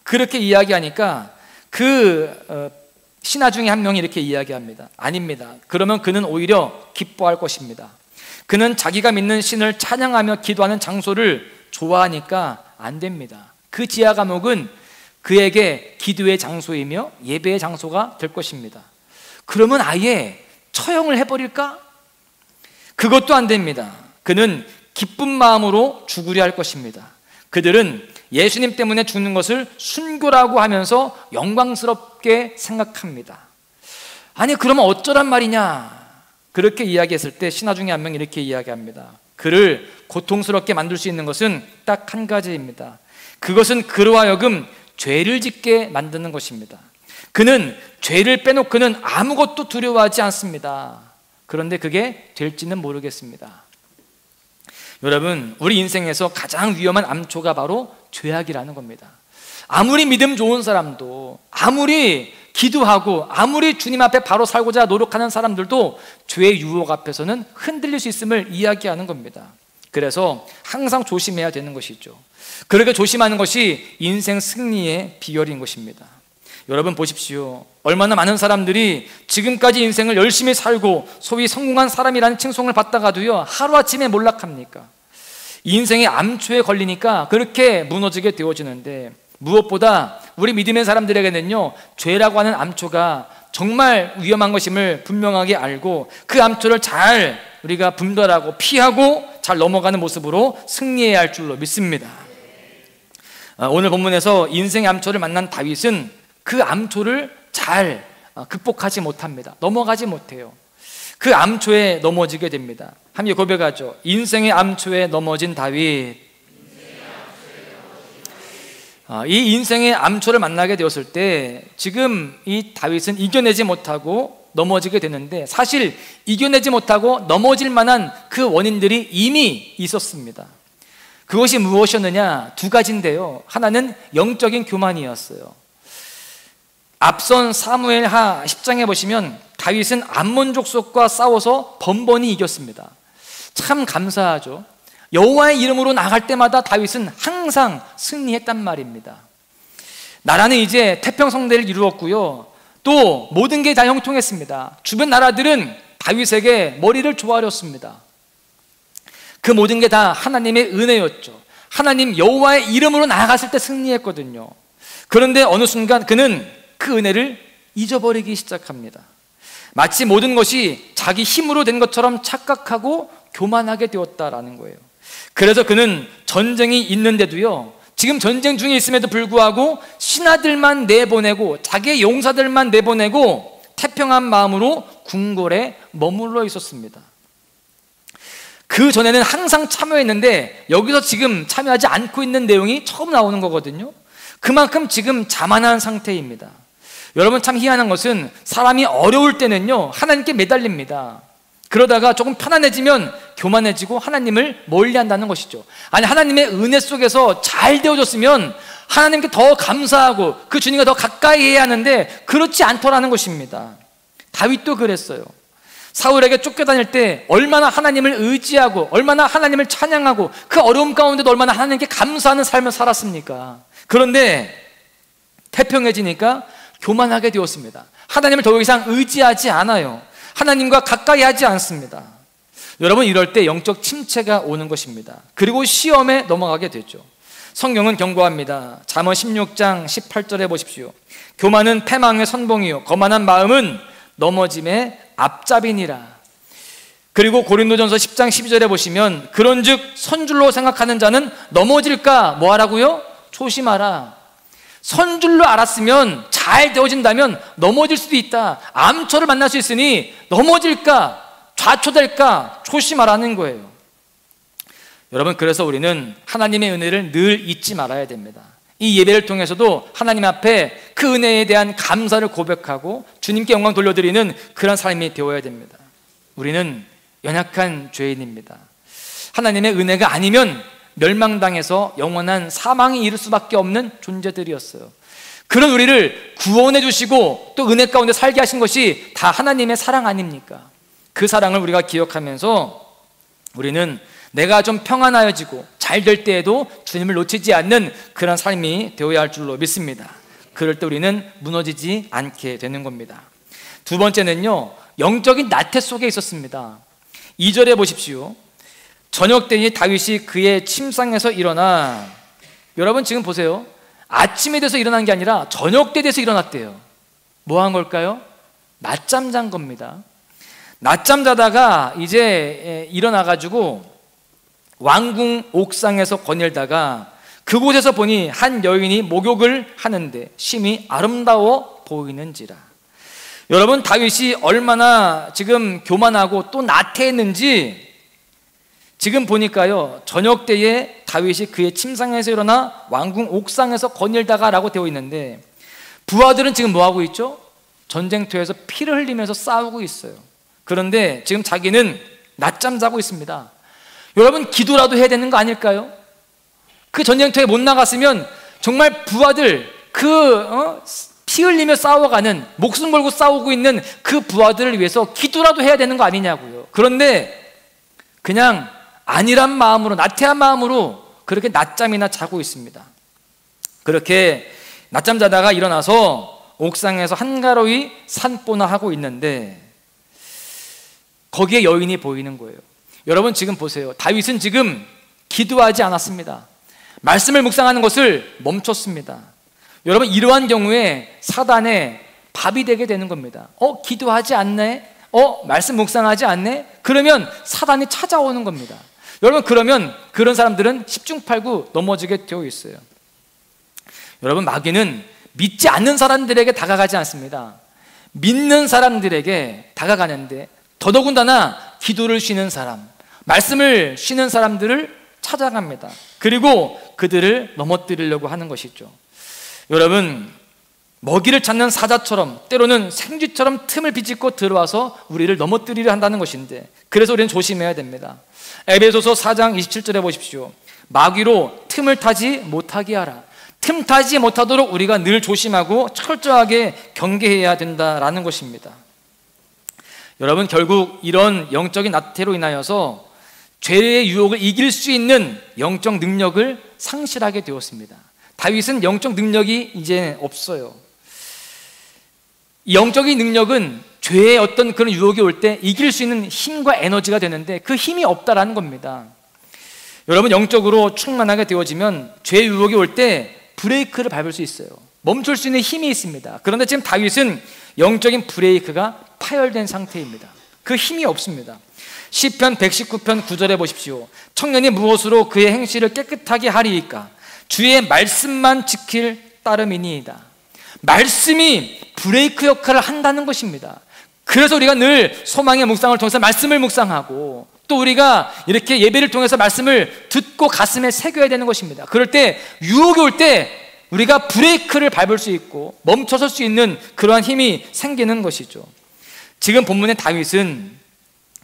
그렇게 이야기하니까 그 신하 중에 한 명이 이렇게 이야기합니다. 아닙니다. 그러면 그는 오히려 기뻐할 것입니다. 그는 자기가 믿는 신을 찬양하며 기도하는 장소를 좋아하니까 안 됩니다. 그 지하 감옥은 그에게 기도의 장소이며 예배의 장소가 될 것입니다. 그러면 아예 처형을 해버릴까? 그것도 안 됩니다. 그는 기쁜 마음으로 죽으려 할 것입니다. 그들은 예수님 때문에 죽는 것을 순교라고 하면서 영광스럽게 생각합니다. 아니, 그러면 어쩌란 말이냐? 그렇게 이야기했을 때 신하 중에 한 명이 이렇게 이야기합니다. 그를 고통스럽게 만들 수 있는 것은 딱 한 가지입니다. 그것은 그로 하여금 죄를 짓게 만드는 것입니다. 그는 죄를 빼놓고는 아무것도 두려워하지 않습니다. 그런데 그게 될지는 모르겠습니다. 여러분, 우리 인생에서 가장 위험한 암초가 바로 죄악이라는 겁니다. 아무리 믿음 좋은 사람도, 아무리 기도하고 아무리 주님 앞에 바로 살고자 노력하는 사람들도 죄의 유혹 앞에서는 흔들릴 수 있음을 이야기하는 겁니다. 그래서 항상 조심해야 되는 것이죠. 그렇게 조심하는 것이 인생 승리의 비결인 것입니다. 여러분 보십시오. 얼마나 많은 사람들이 지금까지 인생을 열심히 살고 소위 성공한 사람이라는 칭송을 받다가도요, 하루아침에 몰락합니까? 인생의 암초에 걸리니까 그렇게 무너지게 되어지는데, 무엇보다 우리 믿음의 사람들에게는요, 죄라고 하는 암초가 정말 위험한 것임을 분명하게 알고 그 암초를 잘 우리가 분별하고 피하고 잘 넘어가는 모습으로 승리해야 할 줄로 믿습니다. 오늘 본문에서 인생의 암초를 만난 다윗은 그 암초를 잘 극복하지 못합니다. 넘어가지 못해요. 그 암초에 넘어지게 됩니다. 함께 고백하죠. 인생의 암초에 넘어진 다윗. 이 인생의 암초를 만나게 되었을 때 지금 이 다윗은 이겨내지 못하고 넘어지게 되는데, 사실 이겨내지 못하고 넘어질 만한 그 원인들이 이미 있었습니다. 그것이 무엇이었느냐? 두 가지인데요, 하나는 영적인 교만이었어요. 앞선 사무엘하 10장에 보시면 다윗은 암몬 족속과 싸워서 번번이 이겼습니다. 참 감사하죠. 여호와의 이름으로 나갈 때마다 다윗은 항상 승리했단 말입니다. 나라는 이제 태평성대를 이루었고요, 또 모든 게 다 형통했습니다. 주변 나라들은 다윗에게 머리를 조아렸습니다. 그 모든 게 다 하나님의 은혜였죠. 하나님 여호와의 이름으로 나아갔을 때 승리했거든요. 그런데 어느 순간 그는 그 은혜를 잊어버리기 시작합니다. 마치 모든 것이 자기 힘으로 된 것처럼 착각하고 교만하게 되었다라는 거예요. 그래서 그는 전쟁이 있는데도요, 지금 전쟁 중에 있음에도 불구하고 신하들만 내보내고 자기의 용사들만 내보내고 태평한 마음으로 궁궐에 머물러 있었습니다. 그 전에는 항상 참여했는데 여기서 지금 참여하지 않고 있는 내용이 처음 나오는 거거든요. 그만큼 지금 자만한 상태입니다. 여러분, 참 희한한 것은 사람이 어려울 때는요 하나님께 매달립니다. 그러다가 조금 편안해지면 교만해지고 하나님을 멀리한다는 것이죠. 아니, 하나님의 은혜 속에서 잘 되어졌으면 하나님께 더 감사하고 그 주님과 더 가까이 해야 하는데 그렇지 않더라는 것입니다. 다윗도 그랬어요. 사울에게 쫓겨다닐 때 얼마나 하나님을 의지하고 얼마나 하나님을 찬양하고 그 어려움 가운데도 얼마나 하나님께 감사하는 삶을 살았습니까? 그런데 태평해지니까 교만하게 되었습니다. 하나님을 더 이상 의지하지 않아요. 하나님과 가까이 하지 않습니다. 여러분, 이럴 때 영적 침체가 오는 것입니다. 그리고 시험에 넘어가게 되죠. 성경은 경고합니다. 잠언 16장 18절에 보십시오. 교만은 패망의 선봉이요 거만한 마음은 넘어짐의 앞잡이니라. 그리고 고린도전서 10장 12절에 보시면 그런즉 선줄로 생각하는 자는 넘어질까 뭐 하라고요? 조심하라. 선줄로 알았으면 잘 되어진다면 넘어질 수도 있다. 암초를 만날 수 있으니 넘어질까 좌초될까 조심하라는 거예요. 여러분, 그래서 우리는 하나님의 은혜를 늘 잊지 말아야 됩니다. 이 예배를 통해서도 하나님 앞에 그 은혜에 대한 감사를 고백하고 주님께 영광 돌려드리는 그런 삶이 되어야 됩니다. 우리는 연약한 죄인입니다. 하나님의 은혜가 아니면 멸망당해서 영원한 사망이 이를 수밖에 없는 존재들이었어요. 그런 우리를 구원해 주시고 또 은혜 가운데 살게 하신 것이 다 하나님의 사랑 아닙니까? 그 사랑을 우리가 기억하면서 우리는 내가 좀 평안하여지고 잘 될 때에도 주님을 놓치지 않는 그런 삶이 되어야 할 줄로 믿습니다. 그럴 때 우리는 무너지지 않게 되는 겁니다. 두 번째는요, 영적인 나태 속에 있었습니다. 2절에 보십시오. 저녁 때니 다윗이 그의 침상에서 일어나. 여러분, 지금 보세요. 아침에 돼서 일어난 게 아니라 저녁 때 돼서 일어났대요. 뭐 한 걸까요? 낮잠 잔 겁니다. 낮잠 자다가 이제 일어나가지고 왕궁 옥상에서 거닐다가 그곳에서 보니 한 여인이 목욕을 하는데 심히 아름다워 보이는지라. 여러분, 다윗이 얼마나 지금 교만하고 또 나태했는지 지금 보니까요, 저녁 때에 다윗이 그의 침상에서 일어나 왕궁 옥상에서 거닐다가 라고 되어 있는데 부하들은 지금 뭐 하고 있죠? 전쟁터에서 피를 흘리면서 싸우고 있어요. 그런데 지금 자기는 낮잠 자고 있습니다. 여러분, 기도라도 해야 되는 거 아닐까요? 그 전쟁터에 못 나갔으면 정말 부하들 피 흘리며 싸워가는, 목숨 걸고 싸우고 있는 그 부하들을 위해서 기도라도 해야 되는 거 아니냐고요. 그런데 그냥 안일한 마음으로, 나태한 마음으로 그렇게 낮잠이나 자고 있습니다. 그렇게 낮잠 자다가 일어나서 옥상에서 한가로이 산보나 하고 있는데 거기에 여인이 보이는 거예요. 여러분, 지금 보세요. 다윗은 지금 기도하지 않았습니다. 말씀을 묵상하는 것을 멈췄습니다. 여러분, 이러한 경우에 사단의 밥이 되게 되는 겁니다. 기도하지 않네? 말씀 묵상하지 않네? 그러면 사단이 찾아오는 겁니다. 여러분, 그러면 그런 사람들은 10중 8구 넘어지게 되어 있어요. 여러분, 마귀는 믿지 않는 사람들에게 다가가지 않습니다. 믿는 사람들에게 다가가는데 더더군다나 기도를 쉬는 사람, 말씀을 쉬는 사람들을 찾아갑니다. 그리고 그들을 넘어뜨리려고 하는 것이죠. 여러분, 먹이를 찾는 사자처럼 때로는 생쥐처럼 틈을 비집고 들어와서 우리를 넘어뜨리려 한다는 것인데, 그래서 우리는 조심해야 됩니다. 에베소서 4장 27절에 보십시오. 마귀로 틈을 타지 못하게 하라. 틈 타지 못하도록 우리가 늘 조심하고 철저하게 경계해야 된다라는 것입니다. 여러분, 결국 이런 영적인 나태로 인하여서 죄의 유혹을 이길 수 있는 영적 능력을 상실하게 되었습니다. 다윗은 영적 능력이 이제 없어요. 이 영적인 능력은 죄의 어떤 그런 유혹이 올 때 이길 수 있는 힘과 에너지가 되는데 그 힘이 없다라는 겁니다. 여러분, 영적으로 충만하게 되어지면 죄의 유혹이 올 때 브레이크를 밟을 수 있어요. 멈출 수 있는 힘이 있습니다. 그런데 지금 다윗은 영적인 브레이크가 파열된 상태입니다. 그 힘이 없습니다. 시편 119편 9절에 보십시오. 청년이 무엇으로 그의 행실을 깨끗하게 하리이까? 주의 말씀만 지킬 따름이니이다. 말씀이 브레이크 역할을 한다는 것입니다. 그래서 우리가 늘 소망의 묵상을 통해서 말씀을 묵상하고, 또 우리가 이렇게 예배를 통해서 말씀을 듣고 가슴에 새겨야 되는 것입니다. 그럴 때 유혹이 올 때 우리가 브레이크를 밟을 수 있고 멈춰설 수 있는 그러한 힘이 생기는 것이죠. 지금 본문의 다윗은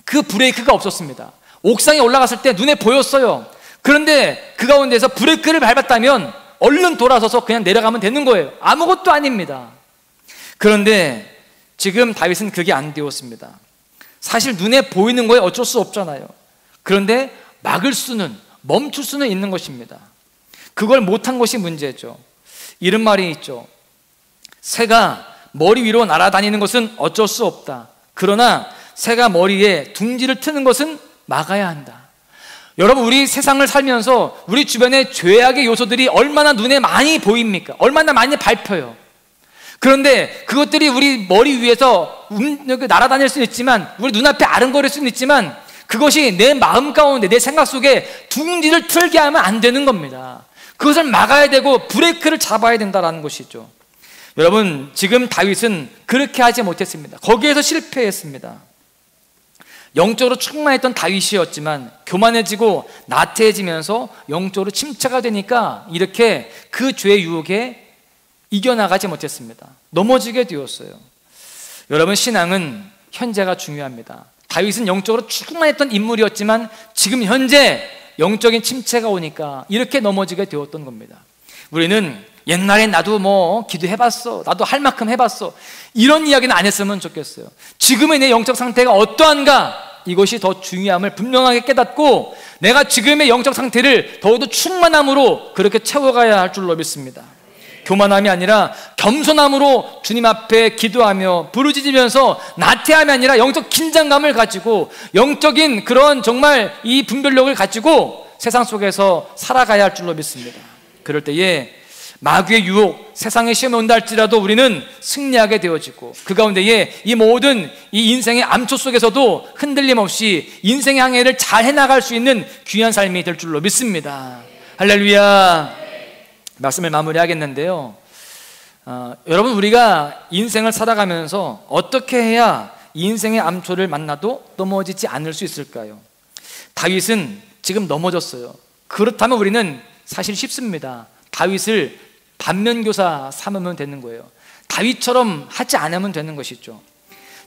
그 브레이크가 없었습니다. 옥상에 올라갔을 때 눈에 보였어요. 그런데 그 가운데서 브레이크를 밟았다면 얼른 돌아서서 그냥 내려가면 되는 거예요. 아무것도 아닙니다. 그런데 지금 다윗은 그게 안 되었습니다. 사실 눈에 보이는 거에 어쩔 수 없잖아요. 그런데 막을 수는, 멈출 수는 있는 것입니다. 그걸 못한 것이 문제죠. 이런 말이 있죠. 새가 머리 위로 날아다니는 것은 어쩔 수 없다. 그러나 새가 머리에 둥지를 트는 것은 막아야 한다. 여러분, 우리 세상을 살면서 우리 주변에 죄악의 요소들이 얼마나 눈에 많이 보입니까? 얼마나 많이 밟혀요. 그런데 그것들이 우리 머리 위에서 날아다닐 수는 있지만, 우리 눈앞에 아른거릴 수는 있지만, 그것이 내 마음 가운데, 내 생각 속에 둥지를 틀게 하면 안 되는 겁니다. 그것을 막아야 되고 브레이크를 잡아야 된다는 것이죠. 여러분, 지금 다윗은 그렇게 하지 못했습니다. 거기에서 실패했습니다. 영적으로 충만했던 다윗이었지만 교만해지고 나태해지면서 영적으로 침체가 되니까 이렇게 그 죄의 유혹에 이겨나가지 못했습니다. 넘어지게 되었어요. 여러분, 신앙은 현재가 중요합니다. 다윗은 영적으로 충만했던 인물이었지만 지금 현재 영적인 침체가 오니까 이렇게 넘어지게 되었던 겁니다. 우리는 옛날에 나도 뭐 기도해봤어, 나도 할 만큼 해봤어, 이런 이야기는 안 했으면 좋겠어요. 지금의 내 영적 상태가 어떠한가, 이것이 더 중요함을 분명하게 깨닫고 내가 지금의 영적 상태를 더욱더 충만함으로 그렇게 채워가야 할 줄로 믿습니다. 교만함이 아니라 겸손함으로 주님 앞에 기도하며 부르짖으면서, 나태함이 아니라 영적 긴장감을 가지고 영적인 그런 정말 이 분별력을 가지고 세상 속에서 살아가야 할 줄로 믿습니다. 그럴 때에 마귀의 유혹, 세상의 시험이 온다 할지라도 우리는 승리하게 되어지고, 그 가운데에 이 모든 이 인생의 암초 속에서도 흔들림 없이 인생의 항해를 잘 해나갈 수 있는 귀한 삶이 될 줄로 믿습니다. 할렐루야. 말씀을 마무리하겠는데요, 여러분, 우리가 인생을 살아가면서 어떻게 해야 인생의 암초를 만나도 넘어지지 않을 수 있을까요? 다윗은 지금 넘어졌어요. 그렇다면 우리는 사실 쉽습니다. 다윗을 반면교사 삼으면 되는 거예요. 다윗처럼 하지 않으면 되는 것이죠.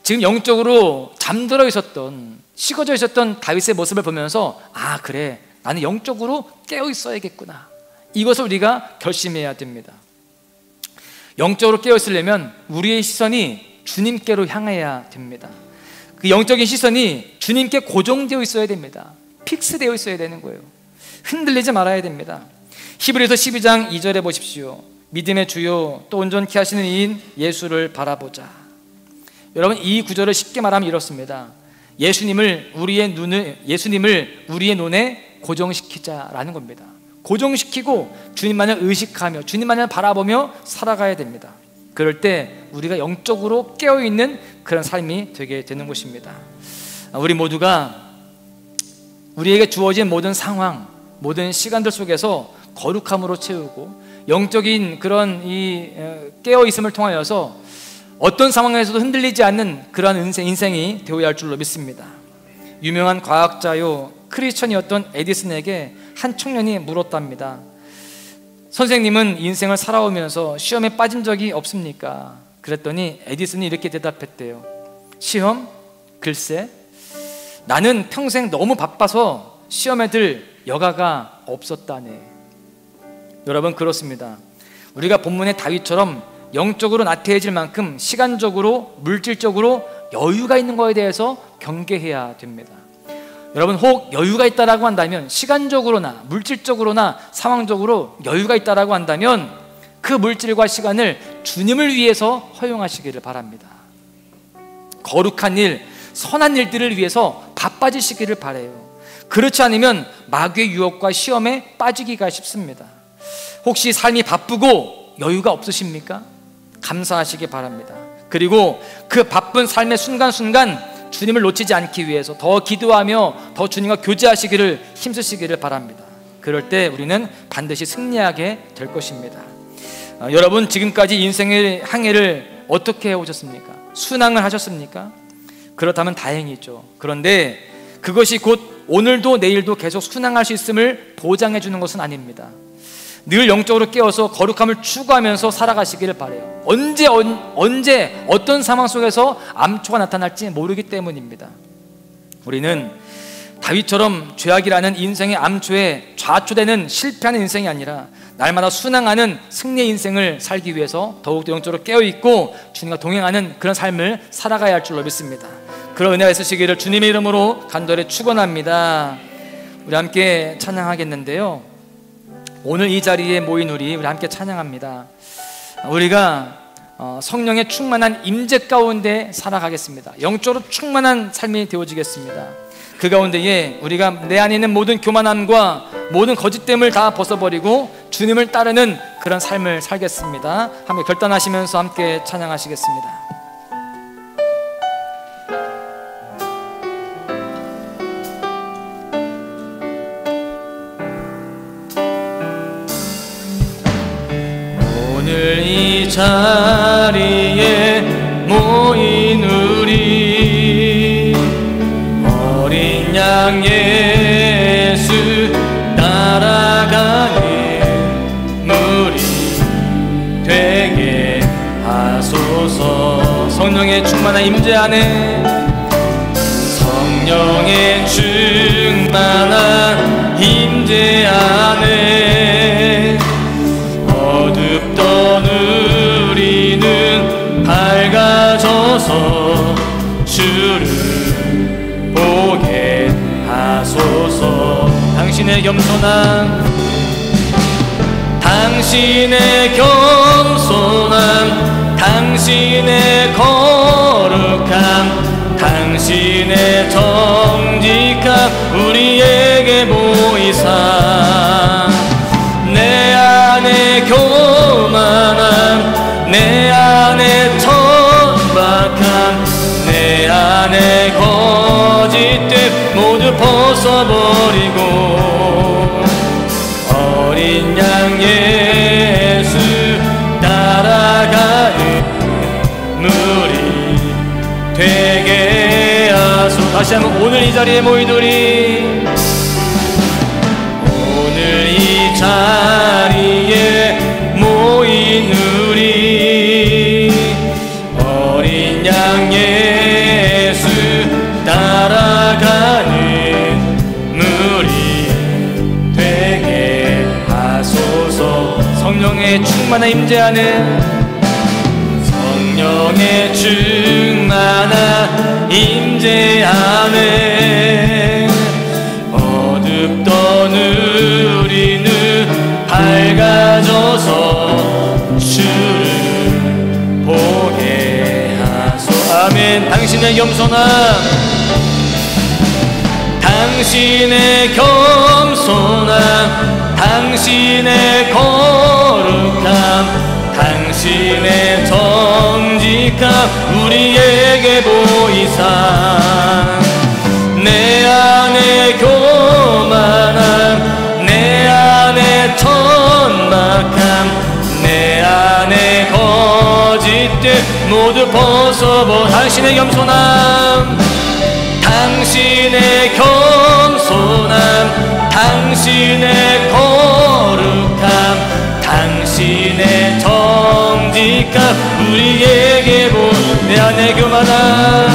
지금 영적으로 잠들어 있었던, 식어져 있었던 다윗의 모습을 보면서, 아, 그래, 나는 영적으로 깨어 있어야겠구나, 이것을 우리가 결심해야 됩니다. 영적으로 깨어 있으려면 우리의 시선이 주님께로 향해야 됩니다. 그 영적인 시선이 주님께 고정되어 있어야 됩니다. 픽스되어 있어야 되는 거예요. 흔들리지 말아야 됩니다. 히브리서 12장 2절에 보십시오. 믿음의 주요 또 온전케 하시는 이인 예수를 바라보자. 여러분, 이 구절을 쉽게 말하면 이렇습니다. 예수님을 우리의 눈에 고정시키자라는 겁니다. 고정시키고 주님만을 의식하며 주님만을 바라보며 살아가야 됩니다. 그럴 때 우리가 영적으로 깨어있는 그런 삶이 되게 되는 것입니다. 우리 모두가 우리에게 주어진 모든 상황, 모든 시간들 속에서 거룩함으로 채우고 영적인 그런 이 깨어있음을 통하여서 어떤 상황에서도 흔들리지 않는 그러한 인생이 되어야 할 줄로 믿습니다. 유명한 과학자요 크리스천이었던 에디슨에게 한 청년이 물었답니다. 선생님은 인생을 살아오면서 시험에 빠진 적이 없습니까? 그랬더니 에디슨이 이렇게 대답했대요. 시험? 글쎄, 나는 평생 너무 바빠서 시험에 들 여가가 없었다네. 여러분, 그렇습니다. 우리가 본문의 다윗처럼 영적으로 나태해질 만큼 시간적으로, 물질적으로 여유가 있는 것에 대해서 경계해야 됩니다. 여러분, 혹 여유가 있다라고 한다면, 시간적으로나 물질적으로나 상황적으로 여유가 있다라고 한다면 그 물질과 시간을 주님을 위해서 허용하시기를 바랍니다. 거룩한 일, 선한 일들을 위해서 바빠지시기를 바라요. 그렇지 않으면 마귀의 유혹과 시험에 빠지기가 쉽습니다. 혹시 삶이 바쁘고 여유가 없으십니까? 감사하시기 바랍니다. 그리고 그 바쁜 삶의 순간순간 주님을 놓치지 않기 위해서 더 기도하며 더 주님과 교제하시기를 힘쓰시기를 바랍니다. 그럴 때 우리는 반드시 승리하게 될 것입니다. 여러분, 지금까지 인생의 항해를 어떻게 해오셨습니까? 순항을 하셨습니까? 그렇다면 다행이죠. 그런데 그것이 곧 오늘도 내일도 계속 순항할 수 있음을 보장해 주는 것은 아닙니다. 늘 영적으로 깨어서 거룩함을 추구하면서 살아가시기를 바라요. 언제 어떤 상황 속에서 암초가 나타날지 모르기 때문입니다. 우리는 다윗처럼 죄악이라는 인생의 암초에 좌초되는 실패하는 인생이 아니라 날마다 순항하는 승리의 인생을 살기 위해서 더욱더 영적으로 깨어있고 주님과 동행하는 그런 삶을 살아가야 할 줄로 믿습니다. 그런 은혜가 있으시기를 주님의 이름으로 간절히 축원합니다. 우리 함께 찬양하겠는데요, 오늘 이 자리에 모인 우리 함께 찬양합니다. 우리가 성령의 충만한 임재 가운데 살아가겠습니다. 영적으로 충만한 삶이 되어지겠습니다. 그 가운데에 우리가 내 안에 있는 모든 교만함과 모든 거짓됨을 다 벗어버리고 주님을 따르는 그런 삶을 살겠습니다. 함께 결단하시면서 함께 찬양하시겠습니다. 오늘 이 자리에 모인 우리 어린 양 예수 따라가는 무리 되게 하소서. 성령의 충만한 임재 안에, 성령의 충만한 임재 안에 어둡던 우리는 밝아져서 주를 보게 하소서. 당신의 겸손함, 당신의 겸손함, 당신의 거룩함, 당신의 정직함 우리에게 보이사, 내 안에 교만함, 내 안에 천박함, 내 안에 거짓됨 모두 벗어버리고 어린 양 예수 따라가는 무리 되게 하소서. 다시 한번 오늘 이 자리에 모인 우리, 오늘 이 자리에 모인 우리 어린 양 예수 따라가는 무리 되게 하소서. 성령의 충만한 임재 안에, 성령의 충만한 임재 안에 어둡던 우리는 밝아져서 주를 보게 하소서. 아멘. 당신의 겸손함, 당신의 겸손함, 당신의 거룩함, 당신의 정직함 우리에게 보이사, 내 안에 교만함, 내 안에 천박함, 내 안에 거짓됨 모두 벗어버. 당신의 겸손함, 당신의 겸손함, 당신의 거룩함, 당신의 정직함 우리에게 내 안에 교만함,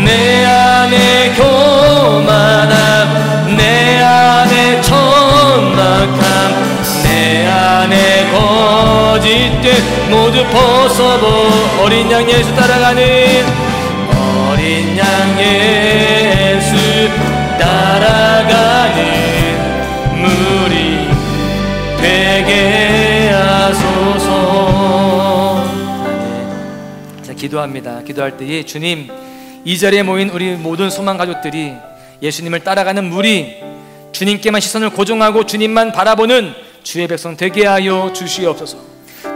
내 안에 교만함, 내 안에 천박함, 내 안에 거짓됨 모두 벗어버. 어린 양 예수 따라가는, 어린 양 예수 따라가는 무리 되게 하소서. 자, 기도합니다. 기도할 때에 주님, 이 자리에 모인 우리 모든 소망 가족들이 예수님을 따라가는 무리, 주님께만 시선을 고정하고 주님만 바라보는 주의 백성 되게 하여 주시옵소서.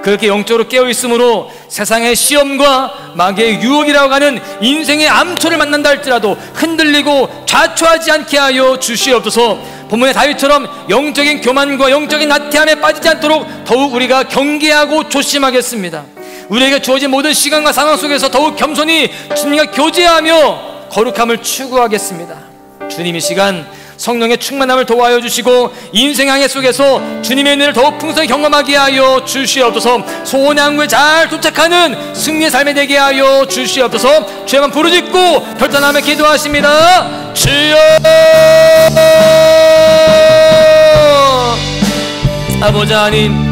그렇게 영적으로 깨어있으므로 세상의 시험과 마귀의 유혹이라고 하는 인생의 암초를 만난다 할지라도 흔들리고 좌초하지 않게 하여 주시옵소서. 본문의 다윗처럼 영적인 교만과 영적인 나태함에 빠지지 않도록 더욱 우리가 경계하고 조심하겠습니다. 우리에게 주어진 모든 시간과 상황 속에서 더욱 겸손히 주님과 교제하며 거룩함을 추구하겠습니다. 주님 이 시간 성령의 충만함을 도와여 주시고 인생 항해 속에서 주님의 은혜를 더욱 풍성히 경험하게 하여 주시옵소서. 소원의 항구에 잘 도착하는 승리의 삶이 되게 하여 주시옵소서. 주여만 부르짖고 결단하며 기도하십니다. 주여! 아버지 하나님,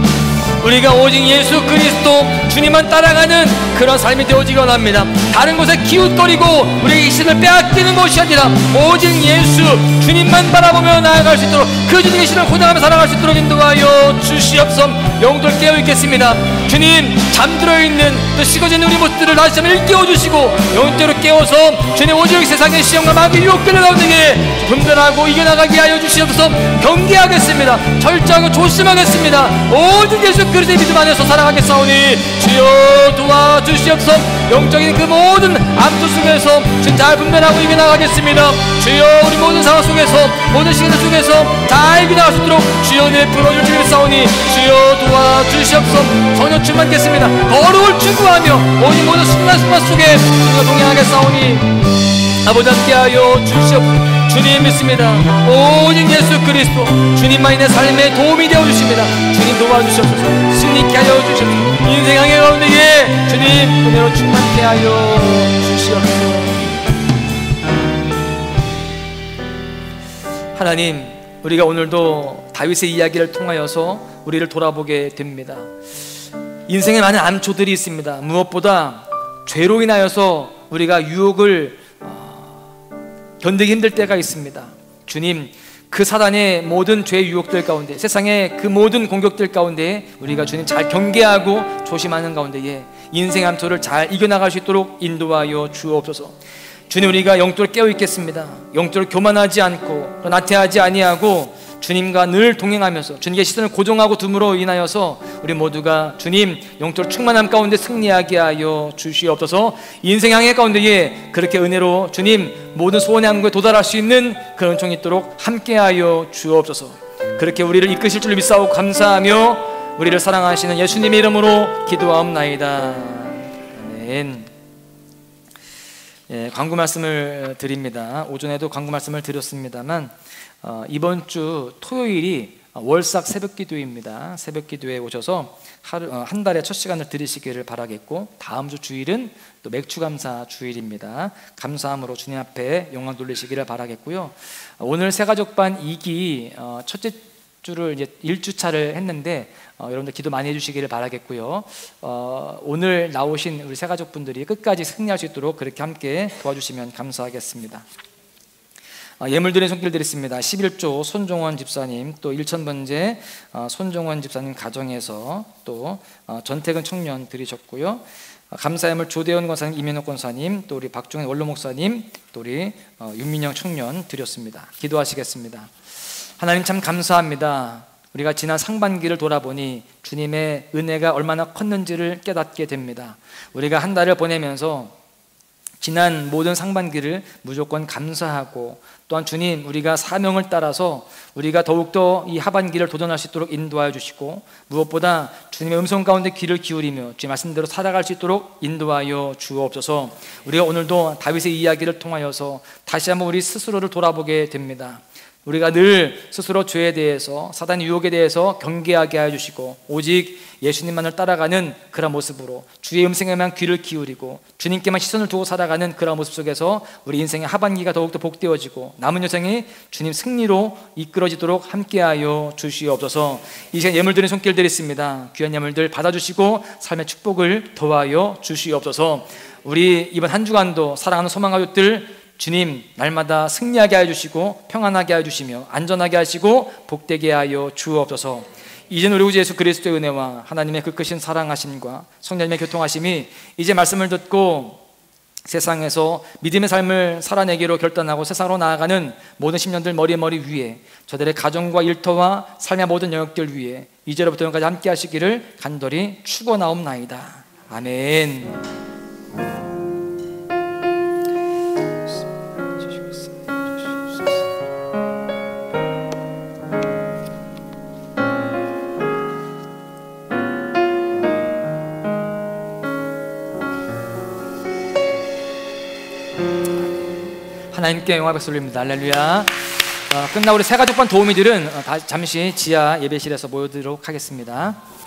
우리가 오직 예수 그리스도 주님만 따라가는 그런 삶이 되어지기 원합니다. 다른 곳에 기웃거리고 우리의 이신을 빼앗기는 것이 아니라 오직 예수 주님만 바라보며 나아갈 수 있도록 그 주님의 신을 고대하며 살아갈 수 있도록 인도하여 주시옵소서. 영들 깨어있겠습니다. 주님, 잠들어 있는 또 식어지는 우리 모습들을 다시 한번 일깨워 주시고 영대로 깨워서 주님 오직 세상의 시험과 마귀 유혹들을 가운데 분별하고 이겨나가게 하여 주시옵소서. 경계하겠습니다. 철저하고 조심하겠습니다. 오직 예수 그리스도의 믿음 안에서 살아가겠사오니 주여 도와주시옵소서. 영적인 그 모든 암투 속에서 주님 잘 분별하고 이겨나가겠습니다. 주여 우리 모든 상황 속에서 모든 시간 속에서 잘 이겨나갈 수 있도록 주여 내 풀어줄 주님 싸우니 주여 도와주시옵소서. 전혀 충만겠습니다. 거룩을 추구하며 오직 모든 순간 속에 주님과 동행하겠사오니 아버지 함께하여 주시옵소서. 주님 믿습니다. 오직 예수 그리스도 주님만이 내 삶에 도움이 되어주십니다. 주님 도와주시옵소서. 승리케 하여 주시옵소서. 인생 항해 가운데 주님 은혜로 충만케 하여 주시옵소서. 하나님, 우리가 오늘도 다윗의 이야기를 통하여서 우리를 돌아보게 됩니다. 인생에 많은 암초들이 있습니다. 무엇보다 죄로 인하여서 우리가 유혹을 견디기 힘들 때가 있습니다. 주님, 그 사단의 모든 죄의 유혹들 가운데, 세상의 그 모든 공격들 가운데 우리가 주님 잘 경계하고 조심하는 가운데에 인생 암초를 잘 이겨나갈 수 있도록 인도하여 주옵소서. 주님, 우리가 영적으로 깨어있겠습니다. 영적으로 교만하지 않고 나태하지 아니하고 주님과 늘 동행하면서 주님의 시선을 고정하고 둠으로 인하여서 우리 모두가 주님 영적 충만함 가운데 승리하게 하여 주시옵소서. 인생 항해 가운데에 그렇게 은혜로 주님 모든 소원의 항구에 도달할 수 있는 그런 종이 있도록 함께하여 주옵소서. 그렇게 우리를 이끄실 줄 믿사오고 감사하며 우리를 사랑하시는 예수님의 이름으로 기도하옵나이다. 아멘. 예, 광고 말씀을 드립니다. 오전에도 광고 말씀을 드렸습니다만 이번 주 토요일이 월삭 새벽기도입니다. 새벽기도에 오셔서 한 달에 첫 시간을 들으시기를 바라겠고, 다음 주 주일은 또 맥주감사 주일입니다. 감사함으로 주님 앞에 영광 돌리시기를 바라겠고요. 오늘 새가족반 2기 첫째 주를 이제 1주차를 했는데 여러분들 기도 많이 해주시기를 바라겠고요. 오늘 나오신 우리 새가족분들이 끝까지 승리할 수 있도록 그렇게 함께 도와주시면 감사하겠습니다. 예물 드린 손길 드렸습니다. 11조 손종원 집사님, 또 1000번째 손종원 집사님 가정에서 또 전태근 청년 드리셨고요. 감사예물 조대원 권사님, 이면옥 권사님, 또 우리 박종현 원로 목사님, 또 우리 윤민영 청년 드렸습니다. 기도하시겠습니다. 하나님 참 감사합니다. 우리가 지난 상반기를 돌아보니 주님의 은혜가 얼마나 컸는지를 깨닫게 됩니다. 우리가 한 달을 보내면서 지난 모든 상반기를 무조건 감사하고, 또한 주님 우리가 사명을 따라서 우리가 더욱더 이 하반기를 도전할 수 있도록 인도하여 주시고, 무엇보다 주님의 음성 가운데 귀를 기울이며 주님 말씀대로 살아갈 수 있도록 인도하여 주옵소서. 우리가 오늘도 다윗의 이야기를 통하여서 다시 한번 우리 스스로를 돌아보게 됩니다. 우리가 늘 스스로 죄에 대해서, 사단의 유혹에 대해서 경계하게 하여 주시고, 오직 예수님만을 따라가는 그런 모습으로 주의 음성에만 귀를 기울이고 주님께만 시선을 두고 살아가는 그런 모습 속에서 우리 인생의 하반기가 더욱더 복되어지고 남은 여생이 주님 승리로 이끌어지도록 함께하여 주시옵소서. 이 시간 예물 드린 손길 드렸습니다. 귀한 예물들 받아주시고 삶의 축복을 더하여 주시옵소서. 우리 이번 한 주간도 사랑하는 소망가족들 주님 날마다 승리하게 하여 주시고 평안하게 하여 주시며 안전하게 하시고 복되게 하여 주옵소서. 이제는 우리 구주 예수 그리스도의 은혜와 하나님의 그 크신 사랑하심과 성령님의 교통하심이 이제 말씀을 듣고 세상에서 믿음의 삶을 살아내기로 결단하고 세상으로 나아가는 모든 심령들 머리 위에, 저들의 가정과 일터와 삶의 모든 영역들 위에 이제로부터 영까지 함께 하시기를 간절히 축원하옵나이다. 아멘. 하나님께 영광 박수 올립니다. 할렐루야. 끝나고 우리 새가족반 도우미들은 잠시 지하 예배실에서 모여들도록 하겠습니다.